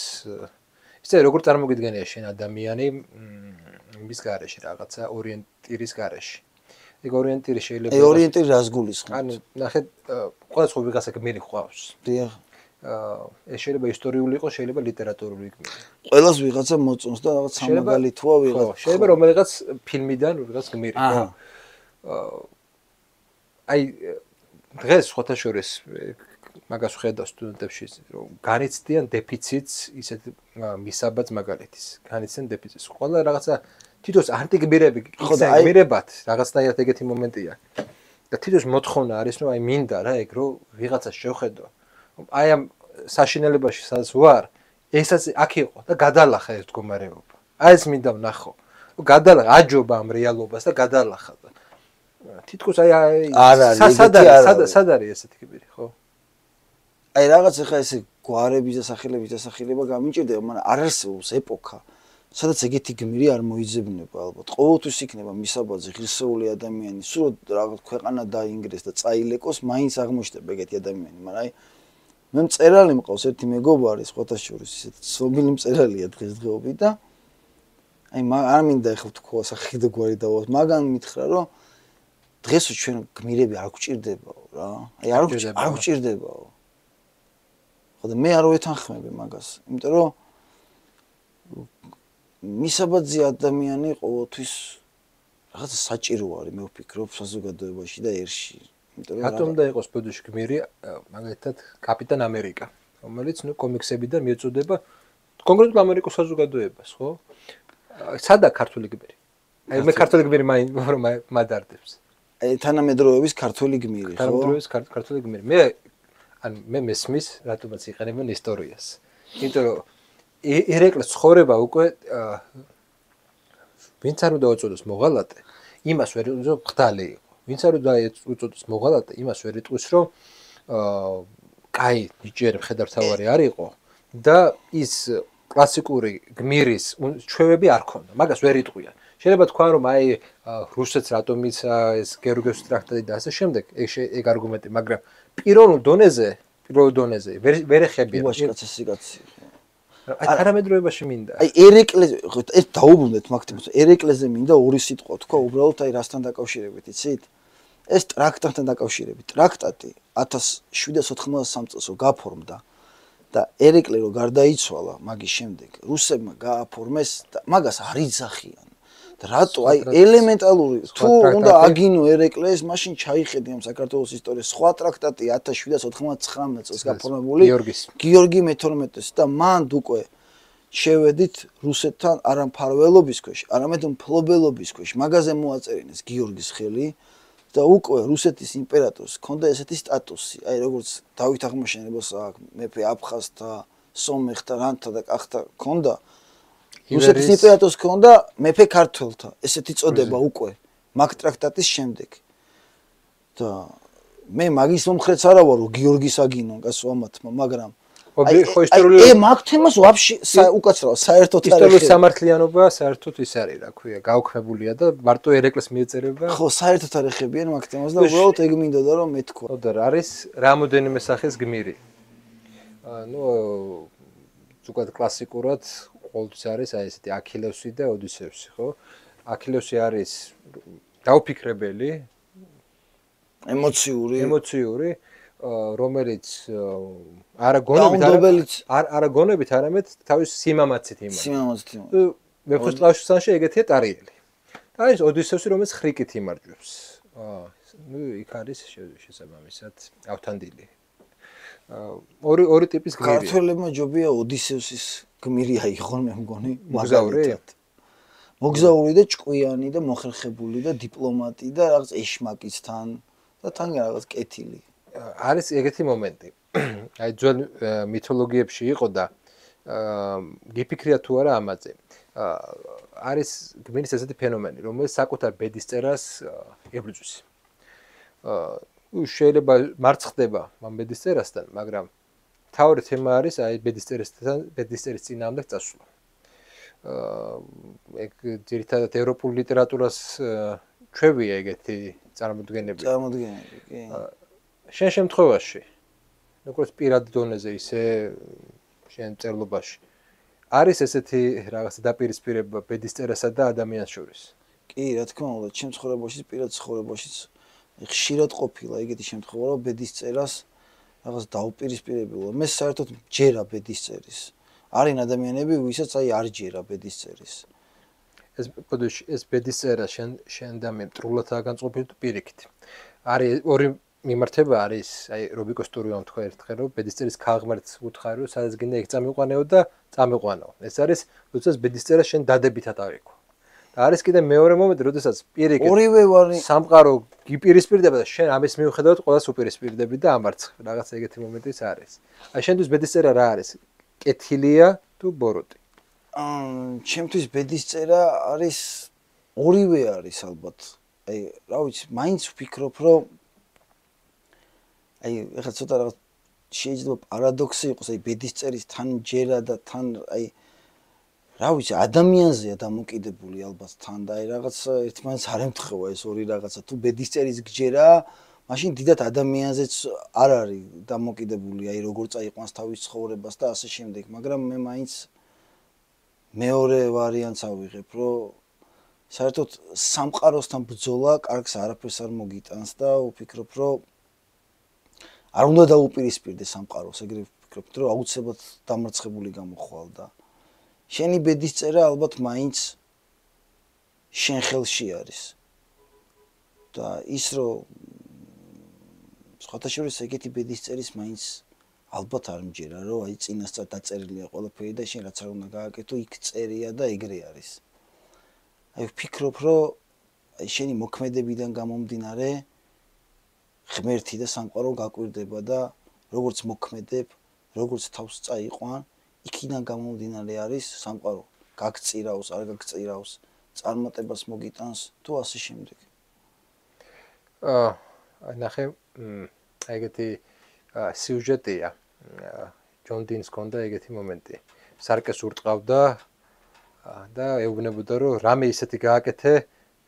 ისე როგორ წარმოგიდგენია შენ ადამიანი მის გარეშე რაღაცა ორიენტირის გარეშე ეგ ორიენტირი შეიძლება აი ორიენტირი რას გულისხმობს ანუ ნახე ყოველთვის ვიღაცა გმირი ხავს დიახ ეს შეიძლება ისტორიული იყოს შეიძლება ლიტერატურული გმირი ყველას ვიღაცა მოწონს და რაღაც სამაგალითოა ვიღაცა შეიძლება რომელიღაც ფილმიდან ვიღაც გმირი ხო აი დღეს სხვათა შორის მაგას ხედავ სტუდენტებში რომ განიცდიან დეფიციტს ისეთ მისაბაძ მაგალითის განიცდიან დეფიციტს ყველა რაღაცა თითოს ანტიგმირები გმირებად რაღაცნაირად ეგეთი მომენტია და თითოს მოთხოვნა არის რომ აი მინდა რა ეგ რომ ვიღაცას შევხედო აი ამ საშინელებაში სადაც ვარ ესაც აქ იყო და გადალახა ეს მდგომარეობა აი ეს მინდა ვნახო გადალახა აჯობა ამ რეალობას და გადალახა თითქოს აი სად არის ესეთი გმირი ხო აი რაღაც ახლა ესე გვარების და სახელების დასახელება გამიჭირდება მაგრამ არ არსებობს ეპოქა სადაც ეგეთი გმირი არ მოიძებნება ალბათ ყოველთვის იქნება მისაბაძე ღირსეული ადამიანი სულ რაღაც ქვეყანა დაინგრეს და წაილეკოს მაინც აღმოჩნდება ეგეთი ადამიანი მაგრამ აი მე მწერალი მყავს ერთი მეგობარი სხვათა შორის ისეთ ცნობილი მწერალია დღესდღეობით და აი არ მინდა ეხლა თქვა სახე და გვარი დავას მაგან მითხრა რომ დღესო ჩვენ გმირები არ გვჭირდებაო რა აი არ გვჭირდებაო ხო და მე არ ვეთანხმები მაგას იმიტომ რომ მისაბაძე ადამიანი ყოველთვის რაღაცა საჭირო არის მე ვფიქრობ საზოგადოებაში და ერში იმიტომ რომ რატომ და იყოს ბოდიში გმირი მაგალითად კაპიტან ამერიკა რომელიც ნუ კომიქსებიდან მიეწოდება კონკრეტულ ამერიკულ საზოგადოებას ხო სადა ქართული გმირი აი მე ქართული გმირი მადარდებს აი თანამედროვეების ქართული გმირი ხო თანამედროვეების ქართული გმირი მე ან მე მესმის რატომაც იყენებენ ისტორიას იმიტომ რომ ერეკლეს ცხოვრება უკვე ვინც არ უნდა უწოდოს მოღალატე იმას ვერ უწოდოს ხდალი იყო ვინც არ უნდა უწოდოს მოღალატე იმას ვერ იტყვის რომ კაი ნიჭიერი მხედართმთავარი არ იყო და ის კლასიკური გმირის ჩვევები არ ქონდა მაგას ვერ იტყვიან შეიძლება თქვა რომ აი რუსეთს რატომ იცა ეს გერგიევსკის ტრაქტატი და ასე შემდეგ ეგ არგუმენტი მაგრამ პირველ დონეზე ვერ ეხებიან უაშკაცი აი თანამედროვეობაში მინდა აი ერეკლეზე ეს დაუბრუნდეთ მაგთებს ერეკლეზე მინდა ორი სიტყვა თქვა უბრალოდ აი რასთან დაკავშირებით იცით ეს ტრაქტატთან დაკავშირებით ტრაქტატი 1793 წელს გაფორმდა და ერეკლე რო გარდაიცვალა მაგის შემდეგ რუსებმა გააფორმეს და მაგას არ იძახიან და რატო აი ელემენტალური თუ უნდა აგინო ერეკლეს მაშინ ჩაიხედი ამ საქართველოს ისტორიის სხვა ტრაქტატი 1799 წელს გაფორმებული გიორგი მე-12-ს და მანდ უკვე შევედით რუსეთთან არა მფარველობის ქვეშ არამედ მფლობელობის ქვეშ მაგაზე მოაწერინეს გიორგის ხელი და უკვე რუსეთის იმპერატორს ჰქონდა ესეთი სტატუსი, აი როგორც დავით აღმაშენებელს აქვს მეფე აფხაზთა, სომეხთა, რანთა და კახთა ჰქონდა, რუსეთის იმპერატორს ჰქონდა მეფე ქართველთა, ესეთი წოდება უკვე მაგ ტრაქტატის შემდეგ. და მე მაგის მომხრეც არა ვარ, გიორგის აგინონკას ვამათმა, მაგრამ ხო ისტორიული მაგ თემას ვაფშე უკაცრავ საერთოდ არ ისტორიული სამართლიანობა საერთოდ ის არის, რა ქვია, გაუქმებულია და მარტო ერეკლეს მიეწერება. ხო, საერთოდ არ ეხებიან მაგ თემას და უბრალოდ ეგ მინდოდა რომ მეთქვა. ხო და არის რამოდენიმე სახის გმირი. ნუ ზოგადად კლასიკურად ყოველთვის არის აი ესეთი აქილევსი და ოდისევსი, ხო? აქილევსი არის დაუფიქრებელი, ემოციური, რომელიც არა გონებით, არამედ თავის სიმამაცით იმან. სიმამაცით. მეფოს ტყავშანში ეგეთია ტარიელი. და არის ოდისევსი, რომელიც ხრიკით იმარჯვებს. ნუ იქ არის შესაბამისად ავთანდილი. ორი ტიპის გმირია. ქართველებმა ჯობია ოდისევსის გმირი აიღონ, მე მგონი, მაგალითად. მოგზაური და ჭკვიანი და მოხერხებული და დიპლომატი და რაღაც ეშმაკისთან და თან რაღაც კეთილი. არის ეგეთი მომენტი. აი ძველ მითოლოგიებში იყო და გიფიქრია თუ არა ამაზე. არის გმირის ესეთი ფენომენი, რომელიც საკუთარ ბედის წერას ებრძვის. შეიძლება მარცხ ხდება ამ ბედის წერასთან, მაგრამ თავი თემა არის აი ბედის წერის წინააღმდეგ წასვლა. ეგ ძირითადად ევროპულ ლიტერატურას ჩვევია ეგეთი წარმოდგენები. კი. შენ შემთხვევაში, როგორც პირად დონეზე, ისე შენ წერლობაში არის ესეთი რაღაც დაპირისპირება ბედის წერასა და ადამიანს შორის? კი, რა თქმა უნდა, ჩემ ცხოვრებაში, პირად ცხოვრებაშიც ხშირად ყოფილა ეგეთი შემთხვევა, რომ ბედის წერას რაღაც დაუპირისპირებულა. მე საერთოდ ჯერა ბედის წერის. არიან ადამიანები, ვისაც აი არ ჯერა ბედის წერის. ეს ბედის წერა შენ და მე მტრულადაა განწყობილი თუ პირიქით. არის ორი მიმართება არის, აი რობიკოს ტურიამ თქვა ერთხელ, რომ ბედის წერის ქაღმერთს უთხარი, რომ სადაც გინდა იქ წამიყვანეო და წამიყვანო. ეს არის, როდესაც ბედის წერა შენ დადებითად ავიქო. და არის კიდე მეორე მომენტი, როდესაც პირიქით ორივე ვარი სამყარო გიპირისპირდება და შენ ამის მიუხედავად ყველას უპირისპირდები და ამარცხ. რაღაც ეგეთი მომენტიც არის. აი შენთვის ბედის წერა რა არის? კეთილია თუ ბოროტი? ჩემთვის ბედის წერა არის ორივე არის ალბათ. აი, რა ვიცი, მაინც ვფიქრობ, რომ აი, ეხლა ცოტა რაღაც შეიძლება პარადოქსი იყოს, აი ბედის წერის თან ჯერა და თან აი რა ვიცი, ადამიანზეა დამოკიდებული ალბათ თან და აი რაღაც ერთმანეთს არ ემთხვევა ეს ორი რაღაცა. თუ ბედის წერის გჯერა, მაშინ დიდად ადამიანზეც არ არის დამოკიდებული, აი როგორ წაიყვანს თავის ცხოვრებას და ასე შემდეგ, მაგრამ მე მაინც მეორე ვარიანტს ავიღებ, რომ საერთოდ სამყაროსთან ბრძოლა კარგს არაფერს არ მოგიტანს და ვფიქრობ, რომ არ უნდა დაუპირისპირდეს სამყაროს, ეგრე ვფიქრობ, რომ აუცილებლად დამარცხებული გამოხვალ და შენი ბედის წერა ალბათ მაინც შენ ხელში არის. და ის რომ სხვათა შორის ეგეთი ბედის წერის მაინც ალბათ არ მჯერა, რომ აი წინასწარ დაწერილია ყველაფერი და შენ რაც არ უნდა გააკეთო, იქ წერია და ეგრე არის. აი ვფიქრობ, რომ აი შენი მოქმედებიდან გამომდინარე ღმერთი და სამყარო გაკვირდება და როგორც მოქმედებ, როგორც თავს წაიყვან, იქიდან გამომდინარე არის სამყარო გაგწირავს, არ გაგწირავს, წარმატებას მოგიტანს თუ ასე შემდეგ. აი ნახე, ეგეთი სიუჟეტია. ჯონ დინს ჰქონდა ეგეთი მომენტი. სარკეს ურტყავდა და ეუბნებოდა, რომ რამე ისეთი გააკეთე,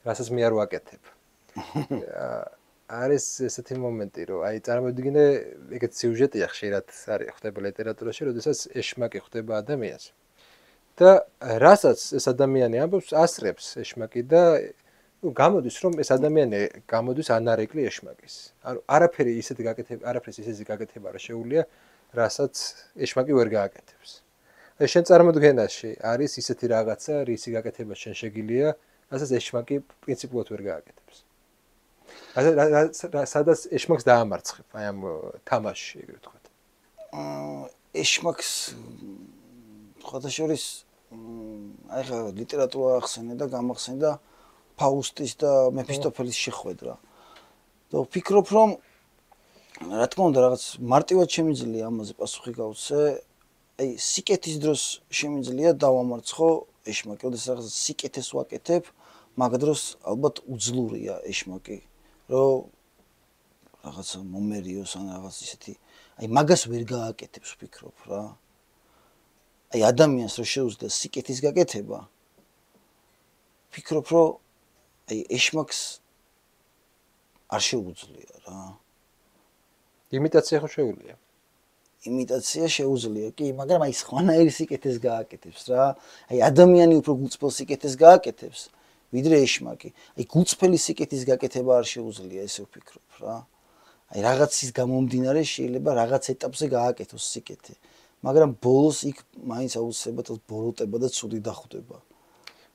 რასაც მე არ ვაკეთებ. არის ესეთი მომენტი, რომ აი წარმოვიდგინე, ეგეთი სიუჟეტია ხშირად არის ხდება ლიტერატურაში, როდესაც ეშმაკი ხდება ადამიანს. და რასაც ეს ადამიანი ამბობს, ასწრებს ეშმაკი და გამოდის, რომ ეს ადამიანი გამოდის ანარეკლი ეშმაკის. ანუ არაფერი ისეთი გაკეთება არ შეუძლია, რასაც ეშმაკი ვერ გააკეთებს. აი შენ წარმოდგენაში არის ისეთი რაღაცა, რისი გაკეთება შენ შეგიძლია, რასაც ეშმაკი პრინციპულად ვერ გააკეთებს. სადაც ეშმაკს დაამარცხებ, აი ამ თამაშში, ეგრე ვთქვათ. ეშმაკს სხვათა შორის აი ხა ლიტერატურა ახსენე და გამახსენდა ფაუსტის და მეფისტოფელის შეხვედრა. და ვფიქრობ, რომ რა თქმა უნდა რაღაც მარტივად შემიძლია ამაზე პასუხი გავცე. აი სიკეთის დროს შემიძლია დავამარცხო ეშმაკი, ოდესღაც რაღაც სიკეთეს ვაკეთებ, მაგ დროს ალბათ უძლურია ეშმაკი, რომ რაღაცა მომერიოს ან რაღაც ისეთი. აი მაგას ვერ გააკეთებს ვფიქრობ რა. აი ადამიანს რო შეუძლია სიკეთის გაკეთება, ვფიქრობ, რომ აი ეშმაკს არ შეუძლია რა. იმიტაცია ხო შეუძლია? იმიტაცია შეუძლია, კი, მაგრამ აი სხვანაირი სიკეთეს გააკეთებს რა. აი ადამიანი უფრო გულწრფელ სიკეთეს გააკეთებს, ვიდრე ეშმაკი. აი გულწრფელი სიკეთის გაკეთება არ შეუძლია, ესე ვფიქრობ რა. აი რაღაცის გამომდინარე შეიძლება რაღაც ეტაპზე გააკეთოს სიკეთე, მაგრამ ბოლოს იქ მაინც აუცილებლად ბოროტება და ცუდი დახვდება.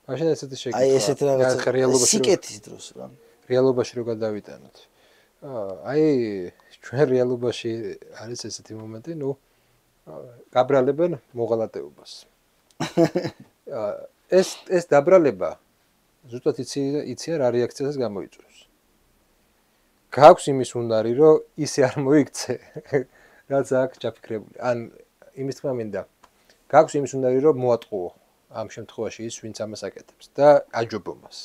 მაშინ ესეთი შეკითხვა. აი ესეთ რაღაცა სიკეთის დროს რა. რეალობაში რო გადავიტანოთ. აი ჩვენ რეალობაში არის ესეთი მომენტი, ნუ გაბრალებენ მოღალატეობას. ეს დაბრალება ზუსტად იციან რა რეაქციას გამოიწვევს. გაქვს იმის უნარი, რომ ისე არ მოიქცე, რაც აქ ჩაფიქრებული. ან იმის თქმა მინდა. გაქვს იმის უნარი, რომ მოატყუო ამ შემთხვევაში ის, ვინც ამას აკეთებს და აჯობო მას.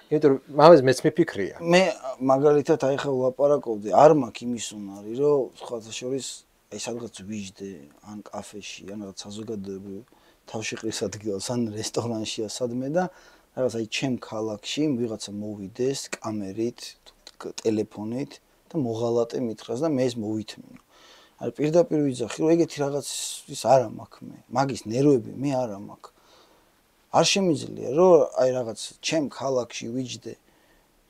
იმიტომ რომ მამას მეც მიფიქრია. მე მაგალითად აი ხა ვლაპარაკობდი, არ მაქვს იმის უნარი, რომ სხვათა შორის აი სადღაც ვიждდე, ან კაფეში, ან რაღაც საზოგადოებრივ თავშეყრის ადგილას, ან რესტორანშია სადმე და რაღაც აი ჩემ ქალაქში ვიღაცა მოვიდეს კამერით, ტელეფონით და მოღალატე მითხრას და მე ეს მოვითმინო. აი პირდაპირ ვიძახი, რომ ეგეთი რაღაც ის არა მაქვს მე. მაგის ნერვები მე არა მაქვს. არ შემიძლია, რომ აი რაღაც ჩემ ქალაქში ვიждდე,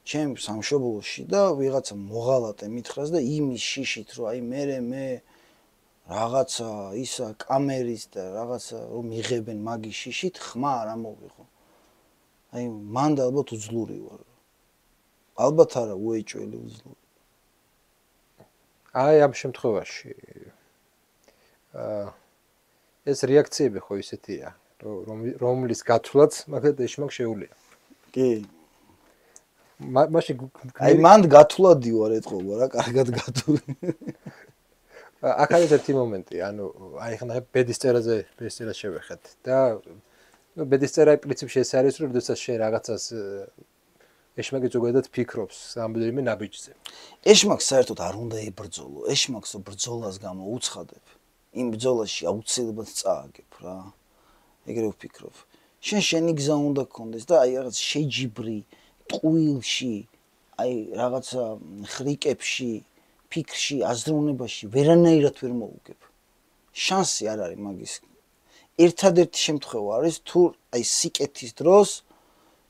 ჩემ სამშობლოში და ვიღაცა მოღალატე მითხრას და იმის შიშით, რომ აი მე რაღაცა ისა კამერის და რაღაცა რომ იღებენ მაგის შიშით, ხმა არ ამოვიღო. აი მან და ალბათ უძლური ვარ. ალბათ არა უეჭველი უძლური. აი ამ შემთხვევაში ეს რეაქციები ხო ისეთია, რომლის გათვლაც მაგათ ეშმაკ შეუძლია. კი. მაშინ აი მან გათვლადი ვარ ეთყობა რა, კარგად გათვლი. აქ არის ერთი მომენტი, ანუ აი ხნა ბედისწერაზე შევეხეთ და ბედისწერა პრინციპში ეს არის, რომ როდესაც შენ რაღაცას ეშმაკი ზოგადად ფიქრობს რამდენიმე ნაბიჯზე. ეშმაკს საერთოდ არ უნდა ებრძოლო, ეშმაკს ბრძოლას გამოუცხადებ. იმ ბრძოლაში აუცილებლად წააგებ რა. ეგრე ვფიქრობ. შენი გზა უნდა გქონდეს და აი რაღაც შეჯიბრი, ტყუილში, აი რაღაცა ხრიკებში, ფიქრში, აზროვნებაში ვერანაირად ვერ მოუგებ. შანსი არ არის მაგის. ერთადერთი შემთხვევა არის თუ აი სიკეთის დროს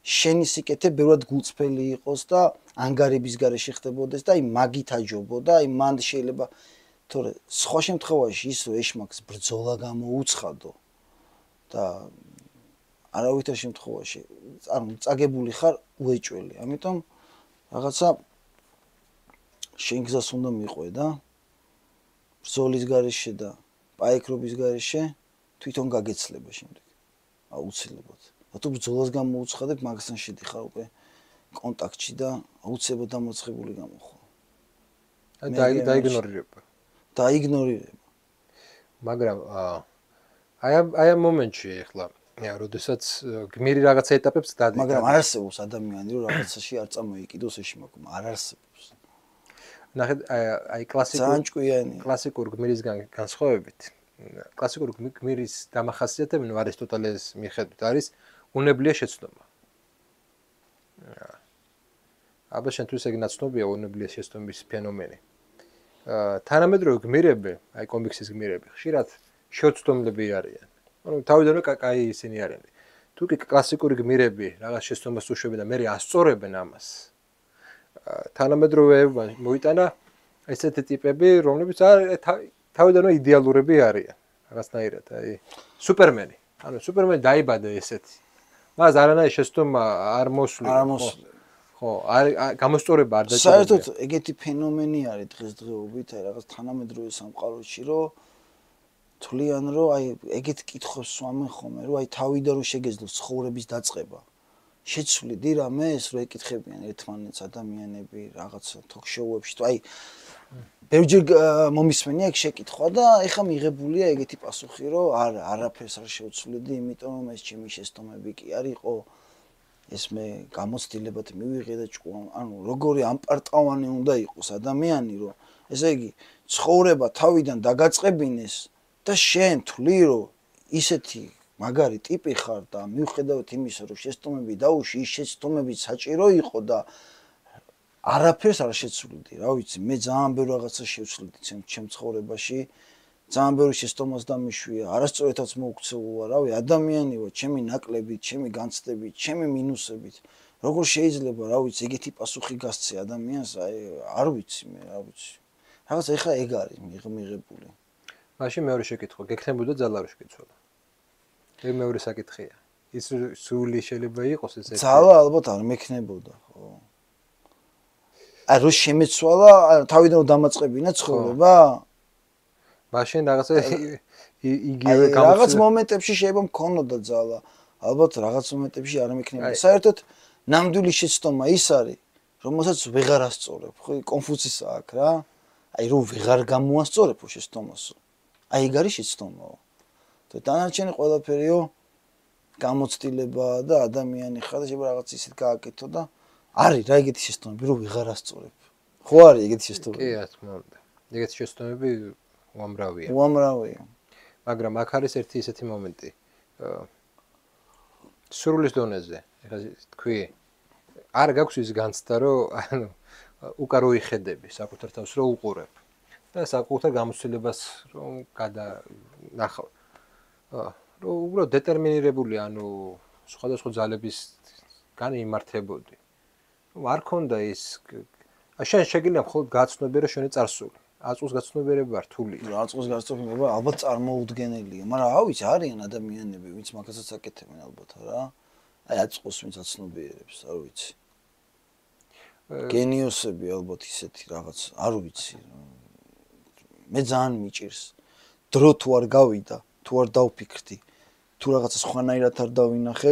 შენი სიკეთე ბევრად გულწრფელი იყოს და ანგარების გარეშე ხდებოდეს და აი მაგით აჯობო და აი მან შეიძლება თორე სხვა შემთხვევაში ის რომ ეშმაკს ბრძოლა გამოუცხადო და არავითარ შემთხვევაში ანუ წაგებული ხარ უეჭველი. ამიტომ რაღაცა შენ გზას უნდა მიყვე და ბრძოლის გარეშე და პაექრობის გარეშე თვითონ გაგეცლება შემდეგ. აუცილებლად. თუ ბრძოლას გამოუცხადებ, მაგასთან შედიხარ უკვე კონტაქტში და აუცილებლად დამარცხებული გამოხვალ. დაიგნორირება. დაიგნორირება. მაგრამ აი ამ მომენტში ახლა, როდესაც გმირი რაღაცა ეტაპებს დადის. მაგრამ არ არსებობს ადამიანი, რომ რაღაცაში არ წამოიკიდოს ეშმაკმა, არ არსებობს. ნახეთ, აი კლასიკურ გმირისგან განსხვავებით, კლასიკური გმირის დამახასიათებელი არისტოტელეს მიხედვით არის უნებლიე შეცდომა. აბა შენთვის ეგ ნაცნობია უნებლიე შეცდომის ფენომენი. თანამედროვე გმირები, აი კომიქსის გმირები, ხშირად შეცდომლები არიან. ანუ თავიდანვე კაი ისინი არიან. თუ კი კლასიკური გმირები რაღაც შეცდომას უშვებენ და მე ასწორებენ ამას. თანამედროვე მოიტანა ესეთი ტიპები, რომლებიც თავიდანვე იდეალურები არიან. რაღაცნაირად, აი სუპერმენი. ანუ სუპერმენი დაიბადა ესეთი. მას არანაირი შეცდომა არ მოსვლია. ხო, გამოსწორება არ დაჭირდება. საერთოდ ეგეთი ფენომენი არის დღესდღეობით, აი რაღაც თანამედროვე სამყაროში, რომ თვლიან, რომ აი ეგეთ კითხვებს სვამენ ხოლმე, რომ აი თავიდან რომ შეგეძლოს ცხოვრების დაწყება. შეცვლიდი რამეს, რომ ეკითხებიან ერთმანეთს ადამიანები რაღაცა თოქ-შოუებში, აი ბევრჯერ მომისმენია ეგ შეკითხვა და ეხა მიღებულია ეგეთი პასუხი, რომ არა, არაფერს არ შევცვლიდი, იმიტომ რომ ეს ჩემი შეცდომები კი არ იყო. ეს მე გამოცდილებად მივიღე და ჭკუამ, ანუ როგორი ამპარტავანი უნდა იყოს ადამიანი, რომ ესე იგი ცხოვრება თავიდან დაგაწყებინეს და შენ თვლი, რომ ისეთი მაგარი ტიპი ხარ და მიუხედავად იმისა, რომ შეცდომები დაუში, ის შეცდომებიც საჭირო იყო და არაფერს არ შეცვლიდი, რა ვიცი, მე ძალიან ბევრ რაღაცას შევცვლიდი ჩემ ცხოვრებაში, ძალიან ბევრი შეცდომას დამიშვია, არასწორედაც მოუქცეულა, რავი, ადამიანი ვარ, ჩემი ნაკლებით, ჩემი განცდებით, ჩემი მინუსებით. როგორ შეიძლება, რა ვიცი, ეგეთი პასუხი გასცე ადამიანს, აი, არ ვიცი მე, რა ვიცი. რაღაც ეხა ეგ არის მიღებული. მაშინ მეორე შეკითხვა, გექნებოდა ძალა რო შეკითხვა. ეგ მეორე საკითხია. ის სული შეიძლება იყოს ეს ერთი. ძალა ალბათ არ მექნებოდა, ხო. აი რო შემეცვალა, თავიდან რომ დამაწყებინა ცხოვრება? მაშინ რაღაცა იგივე რაღაც მომენტებში შეიძლება მქონოდა ძალა. ალბათ რაღაც მომენტებში არ მექნებოდა. საერთოდ ნამდვილი შეცდომა ის არის, რომელსაც ვეღარ ასწორებ, ხო, კონფუცისა აქვს რა. აი რომ ვეღარ გამოასწორებო შეცდომასო. აი ეგ არის შეცდომაო. და დანარჩენი ყველაფერიო გამოცდილება და ადამიანი ხარ და შეიძლება რაღაც ისეთ გააკეთო და არის რა ეგეთი შეცდომები რომ ვეღარ ასწორებ. ხო არის ეგეთი შეცდომები? კი, რა თქმა უნდა. ეგეთი შეცდომები უამრავია. უამრავია. მაგრამ აქ არის ერთი ისეთი მომენტი. სრულის დონეზე, ეხლა თქვი, არ გაქვს ის განცდა, რომ ანუ უკან რო იხედები საკუთარ თავს რო უყურებ და საკუთარ გამოცდილებას რომ გადანახავ. რომ უბრალოდ დეტერმინირებული, ანუ სხვადასხვა ძალებისგან იმართებოდი. რომ არ ქონდა ის შენ შეგიძლია მხოლოდ გაცნობიერო შენი წარსული. აწუს გაცნობიერება რთული. აწუს გაცნობიერება ალბათ წარმოუდგენელია, მაგრამ რა ვიცი, არიან ადამიანები, ვინც მაგასაც აკეთებენ ალბათ რა. აი აწუს ვინც აცნობიერებს, არ ვიცი. გენიოსები ალბათ ისეთი რაღაც, არ ვიცი. მე ძალიან მიჭირს. დრო თუ არ გავიდა, თუ არ დავფიქრდი, თუ რაღაცა სხვანაირად არ დავინახე,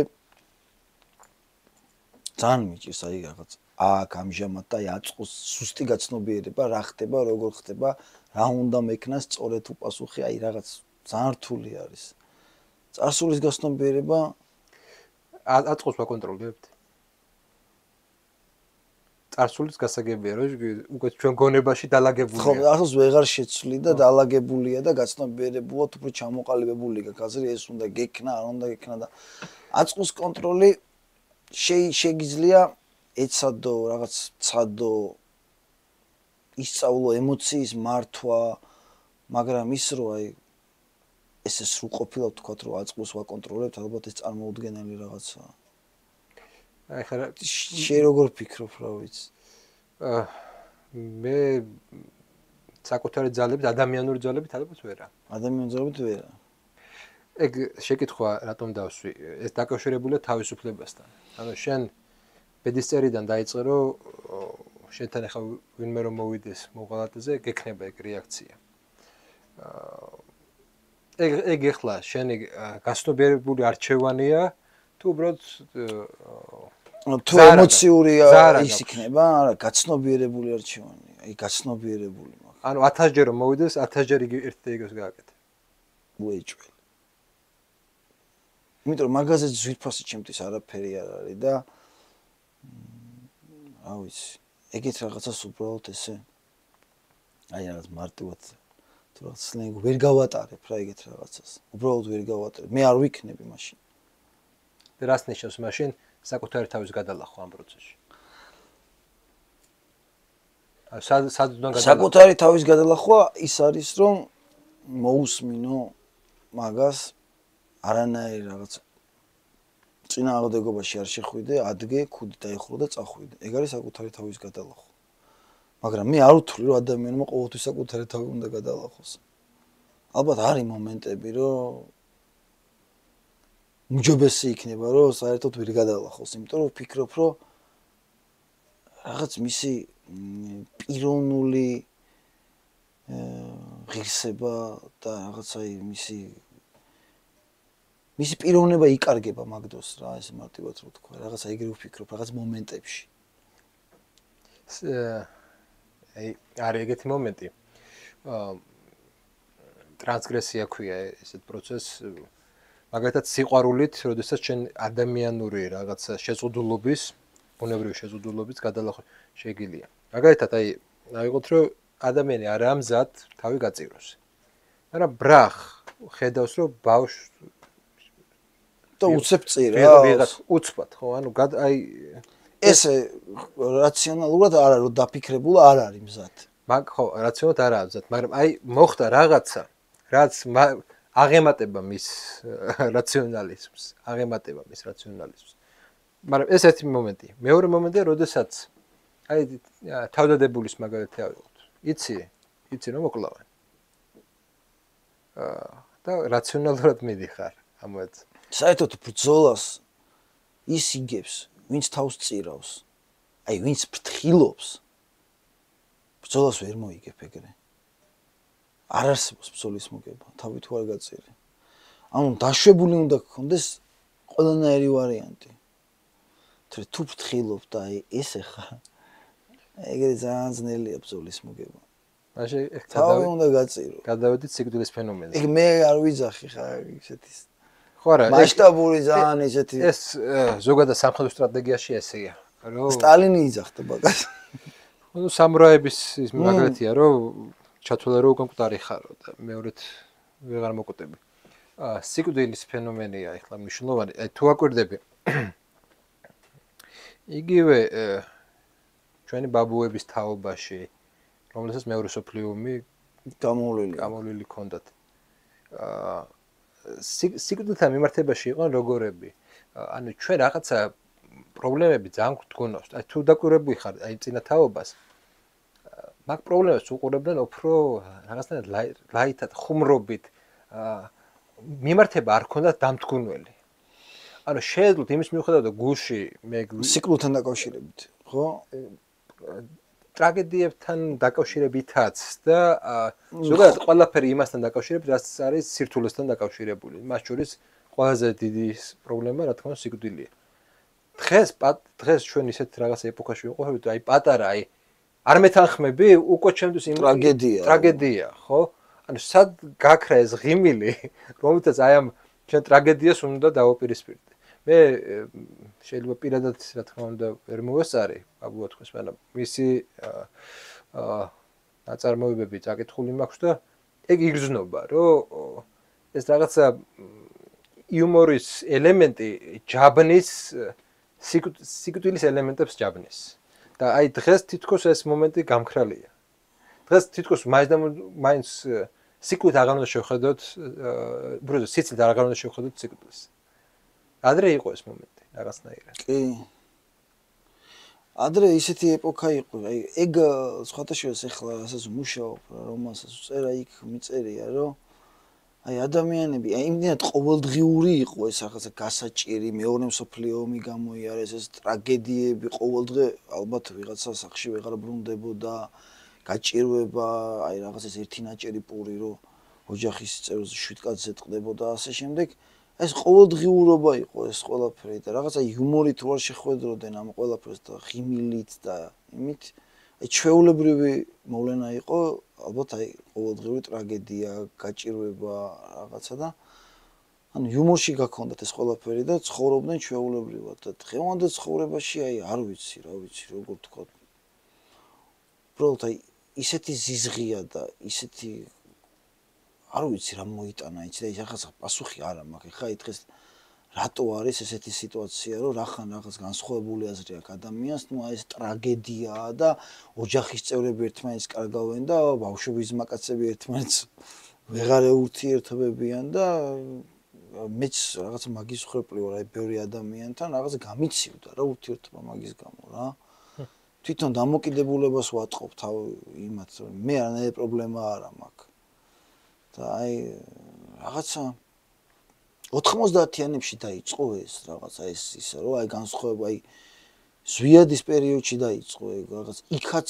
ძალიან მიჭირს აი რაღაც. აქ ამჟამად და აწყოს სუსტი გაცნობიერება რა ხდება, როგორ ხდება, რა უნდა მექნას სწორედ უპასუხი, აი რაღაც ძალიან რთული არის. წარსულის გაცნობიერება აწყოს ვაკონტროლებთ. წარსულის გასაგებია, რომ უკვე ჩვენ გონებაში დალაგებულია. ხო, ახლა ვეღარ შეცვლი და დალაგებულია და გაცნობიერებულად უფრო ჩამოყალიბებული გაზრი ეს უნდა გექნა, არ უნდა გექნა და აწყოს კონტროლი შეიძლება ეცადო, რაღაც ცადო ისწავლო ემოციის მართვა, მაგრამ ის რომ აი ესე სრულყოფილად თქვა რომ აწყოს ვაკონტროლებთ, ალბათ ეს წარმოუდგენელი რაღაცაა. აი ხარა შე როგორ ფიქრობ, რა ვიცი. მე საკუთარი ძალებით, ადამიანური ძალებით ალბათ ვერა. ადამიანური ძალებით ვერა. ეგ შეკითხვა რატომ დავსვი? ეს დაკავშირებულია თავისუფლებასთან. ანუ შენ ბედისწერიდან დაიწყე რომ შენთან ახლა ვინმე რომ მოვიდეს მოღალატეზე, გექნება ეგ რეაქცია. ეგ ახლა შენი გასნობიერებული არჩევანია თუ უბრალოდ თუ ემოციური ის იქნება, არა, გაცნობიერებული არჩევანია, აი გაცნობიერებული მაგ. ანუ 1000 ჯერ რომ მოვიდეს, 1000 ჯერ ერთ და იგივეს გააკეთე. უეჭველი. იმიტომ რომ მაგაზე ზვირფასი ჩემთვის არაფერი არ არის და რა ვიცი, ეგეთ რაღაცას უბრალოდ ესე აი რაღაც მარტივად თუ რაღაც სლენგი ვერ გავატარებ რა ეგეთ რაღაცას. უბრალოდ ვერ გავატარებ. მე არ ვიქნები მაშინ. და რას ნიშნავს მაშინ საკუთარი თავის გადალახვა ამ პროცესში? სად უნდა გადალახვა? საკუთარი თავის გადალახვა ის არის რომ მოусმინო მაგას არანაირი რაღაც წინააღმდეგობაში არ შეხვიდე, ადგე, ქუდი დაიხურო და წახვიდე. ეგ არის საკუთარი თავის გადალახვა. მაგრამ მე არ ვთვლი რომ ადამიანმა ყოველთვის საკუთარი თავი უნდა გადალახოს. ალბათ არის მომენტები რომ მჯობესი იქნება რომ საერთოდ ვერ გადალახოს, იმიტომ რომ ვფიქრობ რომ რაღაც მისი პიროვნული ღირსება და რაღაცა მისი მისი პიროვნება იკარგება მაგ დროს რა, ეს მარტივად რო თქვა, რაღაცა იგივე ვფიქრობ, რაღაც მომენტებში. აი, არის ეგეთი მომენტი. ტრანსგრესია ქვია ესეთ პროცესს. მაგალითად, სიყვარულით, როდესაც ჩვენ ადამიანური რაღაცა შეწუდილობის, ბუნებრივი შეწუდილობის გადალახვა შეგიძლია. მაგალითად, აი, აიღოთ, რომ ადამიანი არ ამზად თავი გაწიროს. მაგრამ ბრახ ხედავს, რომ ბავშვს და უცებ წირა. ვიღაც უცბად, ხო? ანუ აი ესე რაციონალურად არ არის, რომ დაფიქრებულა არ არის მზად. მაგ ხო, რაციონალურად არ არის მზად, მაგრამ აი მოხდა რაღაცა, რაც აღემატება მის რაციონალიზმს, მაგრამ ეს ერთი მომენტია. მეორე მომენტია, როდესაც აი თავდადებულის მაგალითი ავიღოთ. იცი რომ მოკლავენ. და რაციონალურად მიდიხარ ამოეც. საერთოდ ბრძოლას ის იგებს, ვინც თავს წირავს. აი ვინც ფრთხილობს. ბრძოლას ვერ მოიგებ ეგრე. არ არსებობს ბრძოლის მოგება, თავი თუ არ გაწირი. ანუ დაშვებული უნდა გქონდეს ყველანაირი ვარიანტი. თუ ფრთხილობ და აი ესე ხარ. ეგრე ძალიან ძნელია ბრძოლის მოგება. მაშინ თავი უნდა გაწირო. გადავედით სიკვდილის ფენომენზე. ეგ მე არ ვიძახი ხარ ისეთის. ხო არა, მასშტაბური ძალიან ისეთი. ეს ზოგადად სამხედრო სტრატეგიაში ესეა, რომ სტალინი იძახდა მაგას. ну სამურაების ის მაგალითია, რომ ჩათვალე რომ უკვე მკვდარი ხარო და მეორედ ვეღარ მოკუტები. სიკვდილის ფენომენია ახლა მნიშვნელოვანი. აი თუ აკვირდები იგივე ჩვენი ბაბუების თაობაში, რომელსაც მეორე მსოფლიო ომი გამოვლილი ჰქონდათ. სიკვდილთან მიმართებაში იყვნენ როგორები. ანუ ჩვენ რაღაცა პრობლემები ძალიან გვთქონავს. აი თუ დაკვირვებული ხარ აი წინა თაობას, მაგ პრობლემებს უყურებდნენ უფრო რაღაცნაირად ლაითად, ხუმრობით, მიმართება არ ჰქონდათ დამთგუნველი. ანუ შეეძლოთ იმის მიუხედავად რომ გულში მე სიკვდილთან დაკავშირებით, ხო? ტრაგედიებთან დაკავშირებითაც და ზოგადად ყველაფერი იმასთან დაკავშირებით, რაც არის სირთულესთან დაკავშირებული. მას შორის ყველაზე დიდი პრობლემა რა თქმა უნდა სიკვდილია. დღეს ჩვენ ისეთ რაღაც ეპოქაში ვიყავით, აი პატარა, აი არ მეთანხმები, უკვე ჩემთვის იმ ტრაგედია, ხო? ანუ სად გაქრა ეს ღიმილი, რომელთაც აი ამ ჩვენ ტრაგედიას უნდა დავაპირისპირდე. მე შეიძლება პირადად რა თქმა უნდა ვერ მოვესწარი ბაბუა თქვენს, მაგრამ მისი ნაწარმოებები წაკითხული მაქვს და ეგ იგრძნობა, რომ ეს რაღაცა იუმორის ელემენტი ჯაბნის სიკვდილის ელემენტებს ჯაბნის. და აი დღეს თითქოს ეს მომენტი გამქრალია. დღეს თითქოს მაინც სიკვდილით აღარ უნდა შევხედოთ, უბრალოდ სიცილით აღარ უნდა შევხედოთ სიკვდილს. ადრე იყო ეს მომენტი რაღაცნაირად. კი. ადრე ისეთი ეპოქა იყო, აი ეგ სხვათა შორის ახლა რასაც მუშაობ, რომელსაც წერა იქ მიწერია, რომ აი ადამიანები, აი იმდენად ყოველდღიური იყო ეს რაღაცა გასაჭირი, მეორე მსოფლიო ომი გამოიარეს, ეს ტრაგედიები ყოველდღე ალბათ ვიღაცა სახში ვეღარ ბრუნდებოდა, გაჭირვება, აი რაღაც ეს ერთი ნაჭერი პური, რომ ოჯახის წევრზე 7 კაცზე ტყდებოდა, ასე შემდეგ. ეს ყოველდღიურობა იყო ეს ყველაფერი და რაღაცა იუმორით ვარ შეხვედროდნენ ამ ყველაფერს და ღიმილით და იმით აი ჩვეულებრივი მოვლენა იყო ალბათ აი ყოველდღიური ტრაგედია, გაჭირვება რაღაცა და ანუ იუმორში გაქონდათ ეს ყველაფერი და ცხოვრობდნენ ჩვეულებრივად და დღევანდელ ცხოვრებაში აი არ ვიცი როგორ თქვა. უბრალოდ აი ისეთი ზიზღია და ისეთი არ ვიცი რა მოიტანა იცი და ეხლა პასუხი არ მაქვს. ხა დღეს რატო არის ესეთი სიტუაცია, რომ რახან რაღაც განსხვავებული აზრი აქვს ადამიანს, ნუ აი ეს ტრაგედიაა და ოჯახის წევრები ერთმანეთს კარგავენ და ბავშვების მაკაცები ერთმანეთს ვეღარ ურთიერთობებიან და მეც რაღაც მაგის ხრეპლი ვარ აი ბევრი ადამიანთან რაღაც გამიცივდა რა ურთიერთობა მაგის გამო რა. თვითონ დამოკიდებულებას ვატყობ თავ იმათ რომ მე არანაირი პრობლემა არ მაქვს. და აი რაღაცა 90-იანებში დაიწყო ეს რაღაცა ეს ისა რომ აი განსხვავება აი ზვიადის პერიოდში დაიწყო ეგ რაღაც იქაც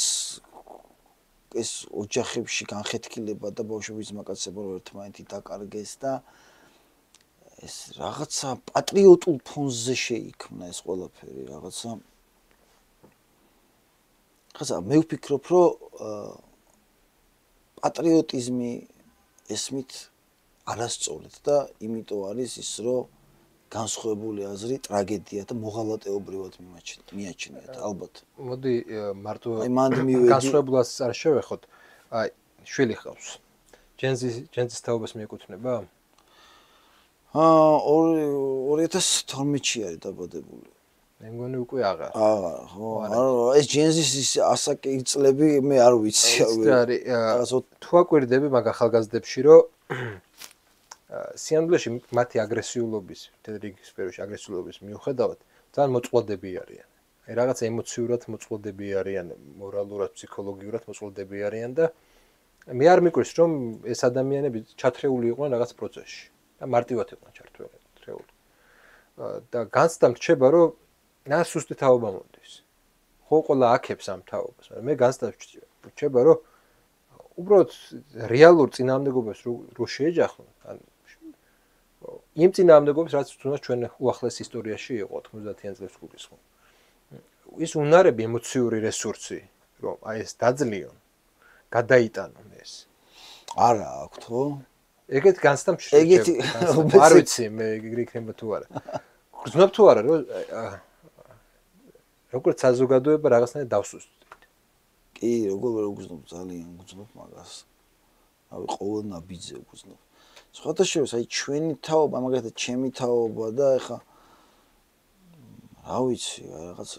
ეს ოჯახებში განხეთქილება და ბავშვების მაკაცება რომ ერთმანეთი დაკარგეს და ეს რაღაცა პატრიოტულ ფონზე შეიქმნა ეს ყველაფერი, რაღაცა მე ვფიქრობ, რომ პატრიოტიზმი ესმით არასწორად და იმიტომ არის ის, რომ განსხვავებული აზრი ტრაგედია და მოღალატეობრივად მიაჩნიათ, ალბათ. მოდი მარტო აი მანდ მივედი. განსხვავებულას არ შევეხოთ. აი შვილი ხავს. ჯენზის თაობას მიეკუთვნება? 2012-ში არის დაბადებული. მე მგონი უკვე აღარ. ხო, ეს ჯენზის ის ასაკი წლები მე არ ვიცი. თუ აკვირდები მაგ ახალგაზრდებში, რომ სიამბლეში მათი აგრესიულობის, თედრიგის სფეროში აგრესიულობის მიუხედავად, ძალიან მოწყვლადები არიან. აი რაღაცა ემოციურად მოწყვლადები არიან, მორალურად, ფსიქოლოგიურად მოწყვლადები არიან და მე არ მიკვირს, რომ ეს ადამიანები ჩათრეული იყვნენ რაღაც პროცესში და მარტივად იყვნენ ჩართული. და განცდამ რჩება, რომ რა სუსტი თაობა მომდის. ხო, ყველა აქებს ამ თაობას, მაგრამ მე განცდამ რჩება, რომ უბრალოდ რეალურ წინააღმდეგობებს რო შეეჯახონ, ან იმ წინააღმდეგობებს, რაც თუნდაც ჩვენ უახლეს ისტორიაში იყო 90-იან წლებს გულისხმობ. ის უნარები, ემოციური რესურსი, რომ აი ეს დაძლიონ, გადაიტანონ ეს. არა აქვთ, ხო? ეგეთ განცდამ ეგეთი არ ვიცი მე იქნება თუ არა. გრძნობ თუ არა, რომ როგორც საზოგადოება რაღაცნაირად დავსუსტდით. კი, როგორ ვერ უგრძნობ, ძალიან უგრძნობ მაგას. რავი, ყოველ ნაბიჯზე უგრძნობ. სხვათა შორის, აი ჩვენი თაობა, მაგალითად, ჩემი თაობა და ეხა რა ვიცი, რაღაც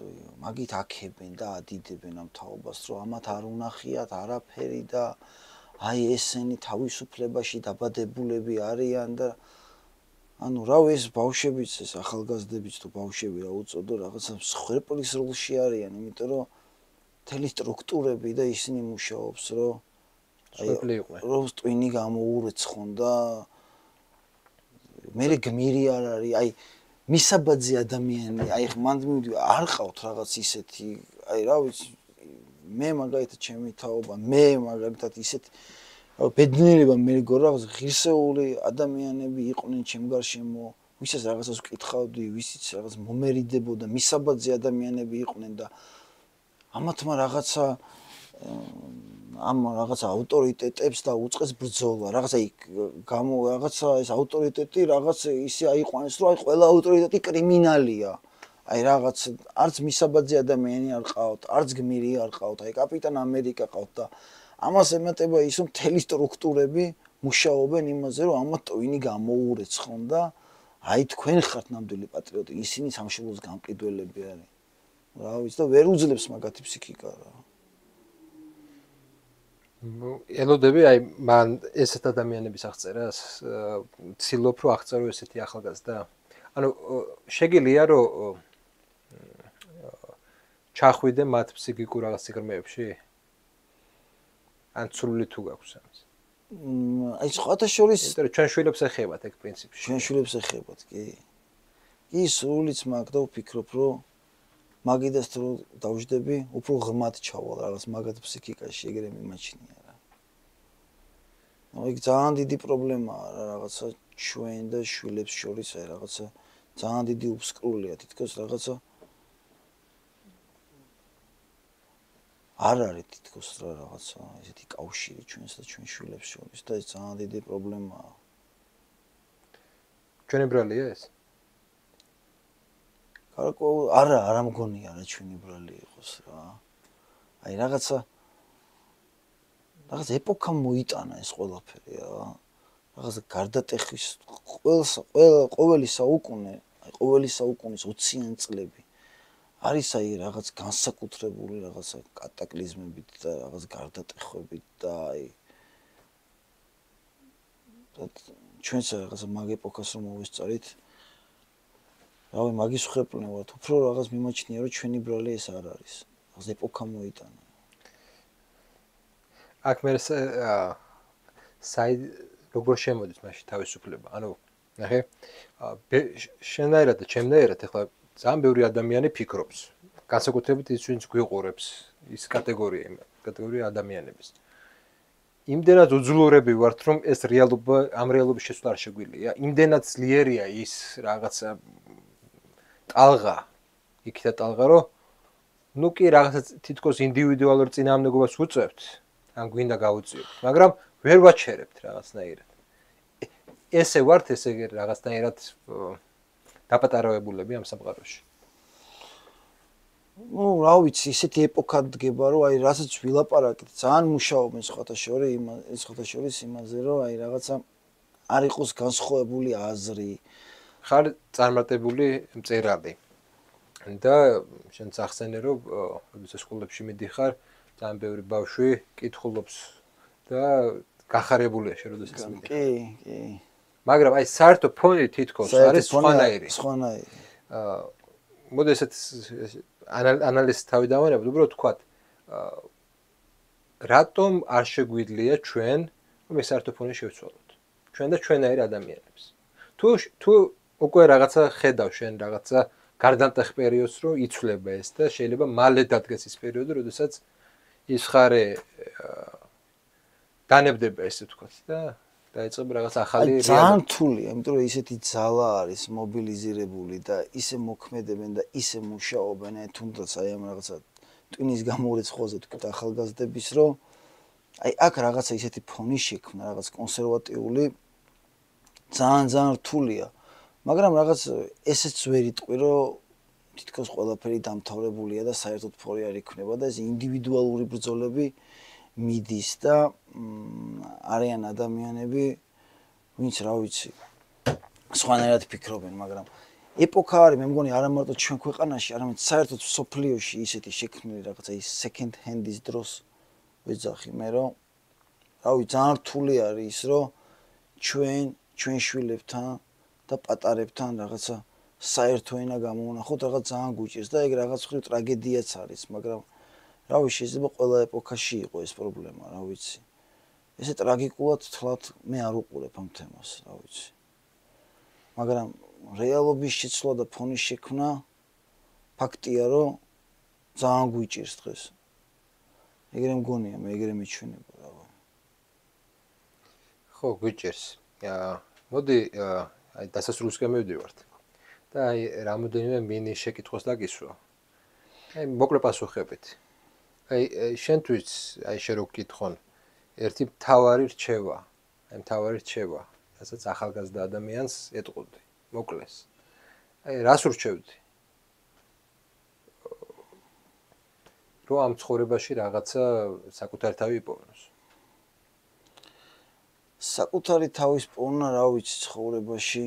მაგით აქებენ და ადიდებენ ამ თაობას, რომ ამათ არ უნახიათ არაფერი და აი ესენი თავისუფლებაში დაბადებულები არიან და ანუ რავი ეს ბავშვებიც ეს ახალგაზრდებიც თუ ბავშვები რა უწოდო რაღაცა მსხვერპლის როლში არიან, იმიტომ რომ მთელი სტრუქტურები და ისინი მუშაობს, რომ რომ ტვინი გამოურეცხონ და მე გმირი არ არის, აი მისაბაძე ადამიანი, აი მანდ მივიდი არ ყავთ რაღაც ისეთი, აი რა ვიცი, მე მაგალითად ჩემი თაობა, მე მაგალითად ისეთი ბედნიერება მე გქონდა რაღაც ღირსეული ადამიანები იყვნენ ჩემ გარშემო, ვისაც რაღაცას ვკითხავდი, ვისიც რაღაც მომერიდებოდა, მისაბაძე ადამიანები იყვნენ და ამათმა რაღაცა ამ რაღაცა ავტორიტეტებს და უწყეს ბრძოლა, რაღაცა რაღაცა ეს ავტორიტეტი რაღაც ისე აიყვანეს, რომ აი ყველა ავტორიტეტი კრიმინალია. აი რაღაც არც მისაბაძე ადამიანი არ ყავთ, არც გმირი არ ყავთ, აი კაპიტან ამერიკა ყავთ და ამას ემატება ის, რომ მთელი სტრუქტურები მუშაობენ იმაზე, რომ ამათ ტვინი გამოურეცხონ და აი თქვენ ხართ ნამდვილი პატრიოტი, ისინი სამშობლოს გამყიდველები არის. რა ვიცი და ვერ უძლებს მაგათი ფსიქიკა რა. ელოდები აი მან ესეთ ადამიანების აღწერას, ცდილობ რომ აღწერო ესეთი ახალგაზრდა. ანუ შეგიძლია რომ ჩახვიდე მათ ფსიქიკურ რაღაც სიღრმეებში? ან ცრული თუ გაქვს ამის? აი სხვათა შორის იმიტომ რომ ჩვენ შვილებს ეხებათ ეგ პრინციპში. ჩვენ შვილებს ეხებათ, კი. კი, სრულიც მაგ და ვფიქრობ, რომ მაგიდას თუ დავждები, უფრო ღრმად ჩავალ რაღაც მაგათ ფსიქიკაში, ეგრე მიმაჩნია რა. აი ძალიან დიდი პრობლემაა რა რაღაცა ჩვენ და შვილებს შორის აი რაღაცა ძალიან დიდი უბსკრულია, თითქოს რაღაცა არ არის თითქოს რა რაღაცა ესეთი კავშირი ჩვენს და ჩვენ შვილებს შორის და ეს ძალიან დიდი პრობლემაა. ჩვენი ბრალია ეს? არა მგონია რა ჩვენი ბრალი იყოს რა. აი რაღაცა ეპოქა მოიტანა ეს ყველაფერი რა. რაღაცა გარდატეხის ყოველი საუკუნე, აი ყოველი საუკუნის 20-იან წლები არის აი რაღაც განსაკუთრებული რაღაცა კატაკლიზმებით და რაღაც გარდატეხებით და აი ჩვენც რაღაცა მაგ ეპოქას რომ მოვესწარით რავი მაგის ხრეპლნე ვართ, უფრო რაღაც მიმაჩნია რომ ჩვენი ბრალი ეს არ არის. რაღაც ეპოქა მოიტანა. აქ მე საიდ როგორ შემოდის მაშინ თავისუფლება? ანუ ნახე, შენაირად და ჩემნაირად ახლა ძალიან ბევრი ადამიანი ფიქრობს. განსაკუთრებით ის ვინც გვიყურებს, ის კატეგორია ადამიანების. იმდენად უძლურები ვართ, რომ ეს რეალობა ამ რეალობის შესვლა არ შეგვიძლია. იმდენად ძლიერია ის რაღაცა ტალღა, იქითა ტალღა, რომ ნუ კი რაღაცა თითქოს ინდივიდუალურ წინააღმდეგობას უწევთ, ან გვინდა გავუწიოთ, მაგრამ ვერ ვაჩერებთ რაღაცნაირად. ესე ვართ, ესე რაღაცნაირად დაპატარავებულები ამ სამყაროში. ნუ რა ვიცი, ისეთი ეპოქა დგება, რომ აი რასაც ვილაპარაკეთ, ძალიან მუშაობენ სხვათა შორის იმაზე, რომ აი რაღაცა არ იყოს განსხვავებული აზრი. ხარ წარმატებული მწერალი. და შენც ახსენე, რომ როდესაც სკოლებში მიდიხარ, ძალიან ბევრი ბავშვი კითხულობს და გახარებულია შენ როდესაც მიდიხარ. კი. მაგრამ აი საერთო ფონი თითქოს არის სხვანაირი. მოდი ესეთ ანალიზს თავი დავანებოთ, უბრალოდ ვთქვათ, რატომ არ შეგვიძლია ჩვენ რომ ეს საერთო ფონი შევცვალოთ? ჩვენ და ჩვენაირი ადამიანებს. თუ უკვე რაღაცა ხედავ შენ რაღაცა გარდამტეხ პერიოდს, რომ იცვლება ეს და შეიძლება მალე დადგეს ის პერიოდი, როდესაც ის ხარე დანებდება ესე ვთქვათ და დაიწყება რაღაც ახალი რეალობა. ძალიან რთულია, იმიტომ რომ ისეთი ძალა არის მობილიზირებული და ისე მოქმედებენ და ისე მუშაობენ, თუნდაც აი ამ რაღაცა ტვინის გამორიცხვაზე თქვით ახალგაზრდების, რომ აი აქ რაღაცა ისეთი ფონი შექმნა, რაღაც კონსერვატიული ძალიან რთულია. მაგრამ რაღაც ესეც ვერ იტყვი, რომ თითქოს ყველაფერი დამთავრებულია და საერთოდ ფონი არ იქნება და ეს ინდივიდუალური ბრძოლები მიდის და არიან ადამიანები, ვინც რა ვიცი, სხვანაირად ფიქრობენ, მაგრამ ეპოქა არის, მე მგონი არა მარტო ჩვენ ქვეყანაში, არამედ საერთოდ სოფლიოში ისეთი შექმნილი რაღაცა ის second hand-ის დროს ვეძახი მე, რომ რა ვიცი, ძალიან რთული არის ის, რომ ჩვენ შვილებთან და პატარებთან რაღაცა საერთო ენა გამოვნახოთ, რაღაც ძალიან გვიჭირს და ეგ რაღაც ხრი ტრაგედიაც არის, მაგრამ რა ვიცი, შეიძლება ყველა ეპოქაში იყო ეს პრობლემა, რა ვიცი. ესე ტრაგიკულად თლად მე არ უყურებ ამ თემას, რა ვიცი. მაგრამ რეალობის შეცვლა და ფონის შექმნა ფაქტია, რომ ძალიან გვიჭირს დღეს. ეგრე მგონია, მე ეგრე მიჩვენება, რა ვიცი. ხო, გვიჭირს. მოდი აი დასასრულისკენ მივდივართ. და აი რამოდენიმე მინი შეკითხვას დაგისვა. აი მოკლე პასუხებით. აი შენთვის აი შე რო გკითხონ ერთი მთავარი რჩევა, რასაც ახალგაზრდა ადამიანს ეტყობდი, მოკლეს. აი რას ურჩევდი? რომ ამ ცხოვრებაში რაღაცა საკუთარი თავი იპოვნოს. საკუთარი თავის პოვნა, რა ვიცი, ცხოვრებაში.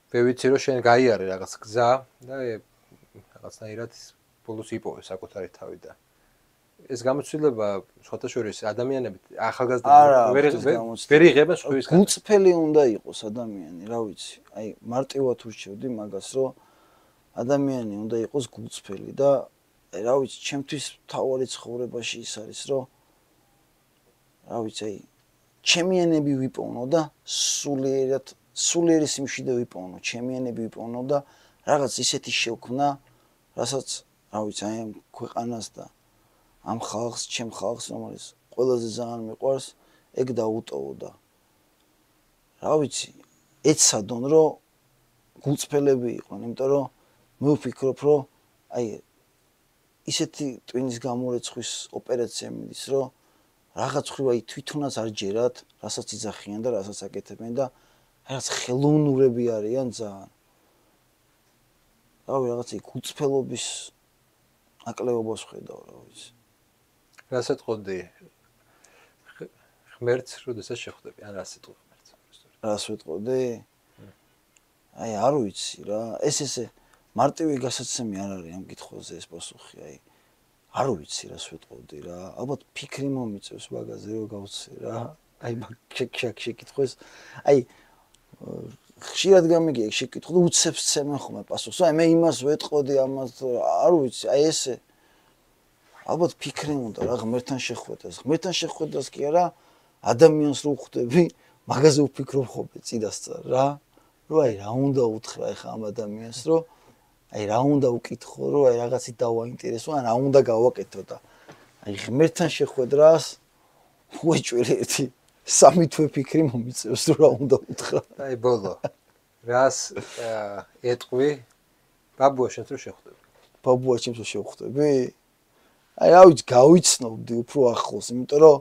მე ვიცი რომ შენ გაიარე რაღაც გზა და რაღაცნაირად ბოლოს იპოვე საკუთარი თავი და ეს გამოცდილება სხვათა შორის ადამიანები ახალგაზრდები ვერ იღებენ სხვისგან. გულწრფელი უნდა იყოს ადამიანი, რა ვიცი. აი მარტივად ურჩევდი მაგას, რომ ადამიანი უნდა იყოს გულწრფელი და აი რა ვიცი, ჩემთვის თავარი ცხოვრებაში ის არის, რომ რა ვიცი, აი ჩემიანები ვიპოვნო და სულიერი სიმშვიდე ვიპოვნო, ჩემიანები ვიპოვნო და რაღაც ისეთი შევქმნა, რასაც რა ვიცი, აი ამ ქვეყანას და ამ ხალხს, ჩემ ხალხს, რომელიც ყველაზე ძალიან მიყვარს, ეგ დაუტოვო და რა ვიცი, ეცადონ, რომ გულწრფელები იყვნენ, იმიტომ რომ მე ვფიქრობ, რომ აი ისეთი ტვინის გამორიცხვის ოპერაცია მიდის, რომ რაღაც ხრივ აი თვითონაც არ ჯერათ, რასაც იძახიან და რასაც აკეთებენ და რაღაც ხელოვნურები არიან ძალიან. რავი, რაღაც აი გულწრფელობის აკლეობას ხედავ, რა ვიცი. რას ეთყოდი? ღმერთს როდესაც შეხვდები, ან რას ეთყოდი ღმერთს? რას ვეთყოდი? აი არ ვიცი რა, ესე მარტივი გასაცემი არ არის ამ კითხვაზე ეს პასუხი, აი არ ვიცი რას ვეთყოდი რა. ალბათ ფიქრი მომიწევს მაგაზე რომ გავცე რა. აი შეკითხვას, აი ხშირად გამიგია შეკითხვა და უცებს ცემენ ხოლმე პასუხს. აი მე იმას ვეთყოდი, ამას არ ვიცი, აი ესე ალბათ ფიქრი უნდა რა ღმერთთან შეხვედრას. ღმერთთან შეხვედრას კი არა, ადამიანს რო ხვდები, მაგაზე ვფიქრობ ხოლმე წინასწარ რა. რომ აი რა უნდა უთხრა ეხა ამ ადამიანს, რომ აი რა უნდა უკითხო, რომ აი რაღაცით დავაინტერესო, ან რა უნდა გავაკეთო და აი ღმერთთან შეხვედრას უეჭველი ერთი 3 თვე ფიქრი მომიწევს თუ რა უნდა უთხრა. აი ბოლო. რას ეტყვი ბაბუა შენს რო შეხვდები? ბაბუა ჩემს რო შევხვდები? აი რა ვიცი, გავიცნობდი უფრო ახლოს, იმიტომ რომ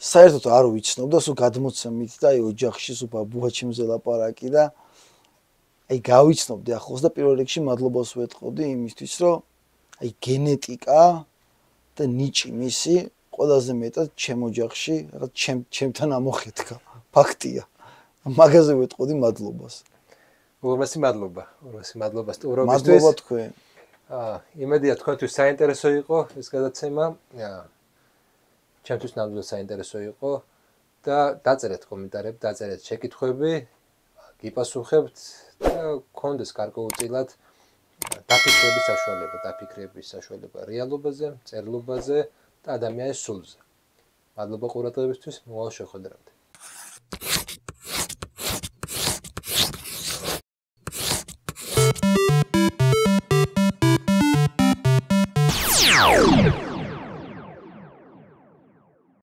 საერთოდ არ ვიცნობ და სულ გადმოცემით და აი ოჯახში სულ ბაბუა ჩემზე ლაპარაკი და აი გავიცნობდი ახლოს და პირველ რიგში მადლობას ვეთყოდი იმისთვის, რომ აი გენეტიკა და ნიჭი მისი ყველაზე მეტად ჩემ ოჯახში რაღაც ჩემთან ამოხეთქა. ფაქტია. მაგაზე ვეთყოდი მადლობას. უღრმესი მადლობა. უღრმესი მადლობა სტუმრობისთვის. მადლობა თქვენ. იმედია თქვენთვის საინტერესო იყო ეს გადაცემა. ჩემთვის ნამდვილად საინტერესო იყო და დაწერეთ კომენტარები, დაწერეთ შეკითხვები, გიპასუხებთ და გქონდეს გარკვეულწილად დაფიქრების საშუალება რეალობაზე, წერილობაზე და ადამიანის სულზე. მადლობა ყურადღებისთვის, მოვალ შეხვედრამდე.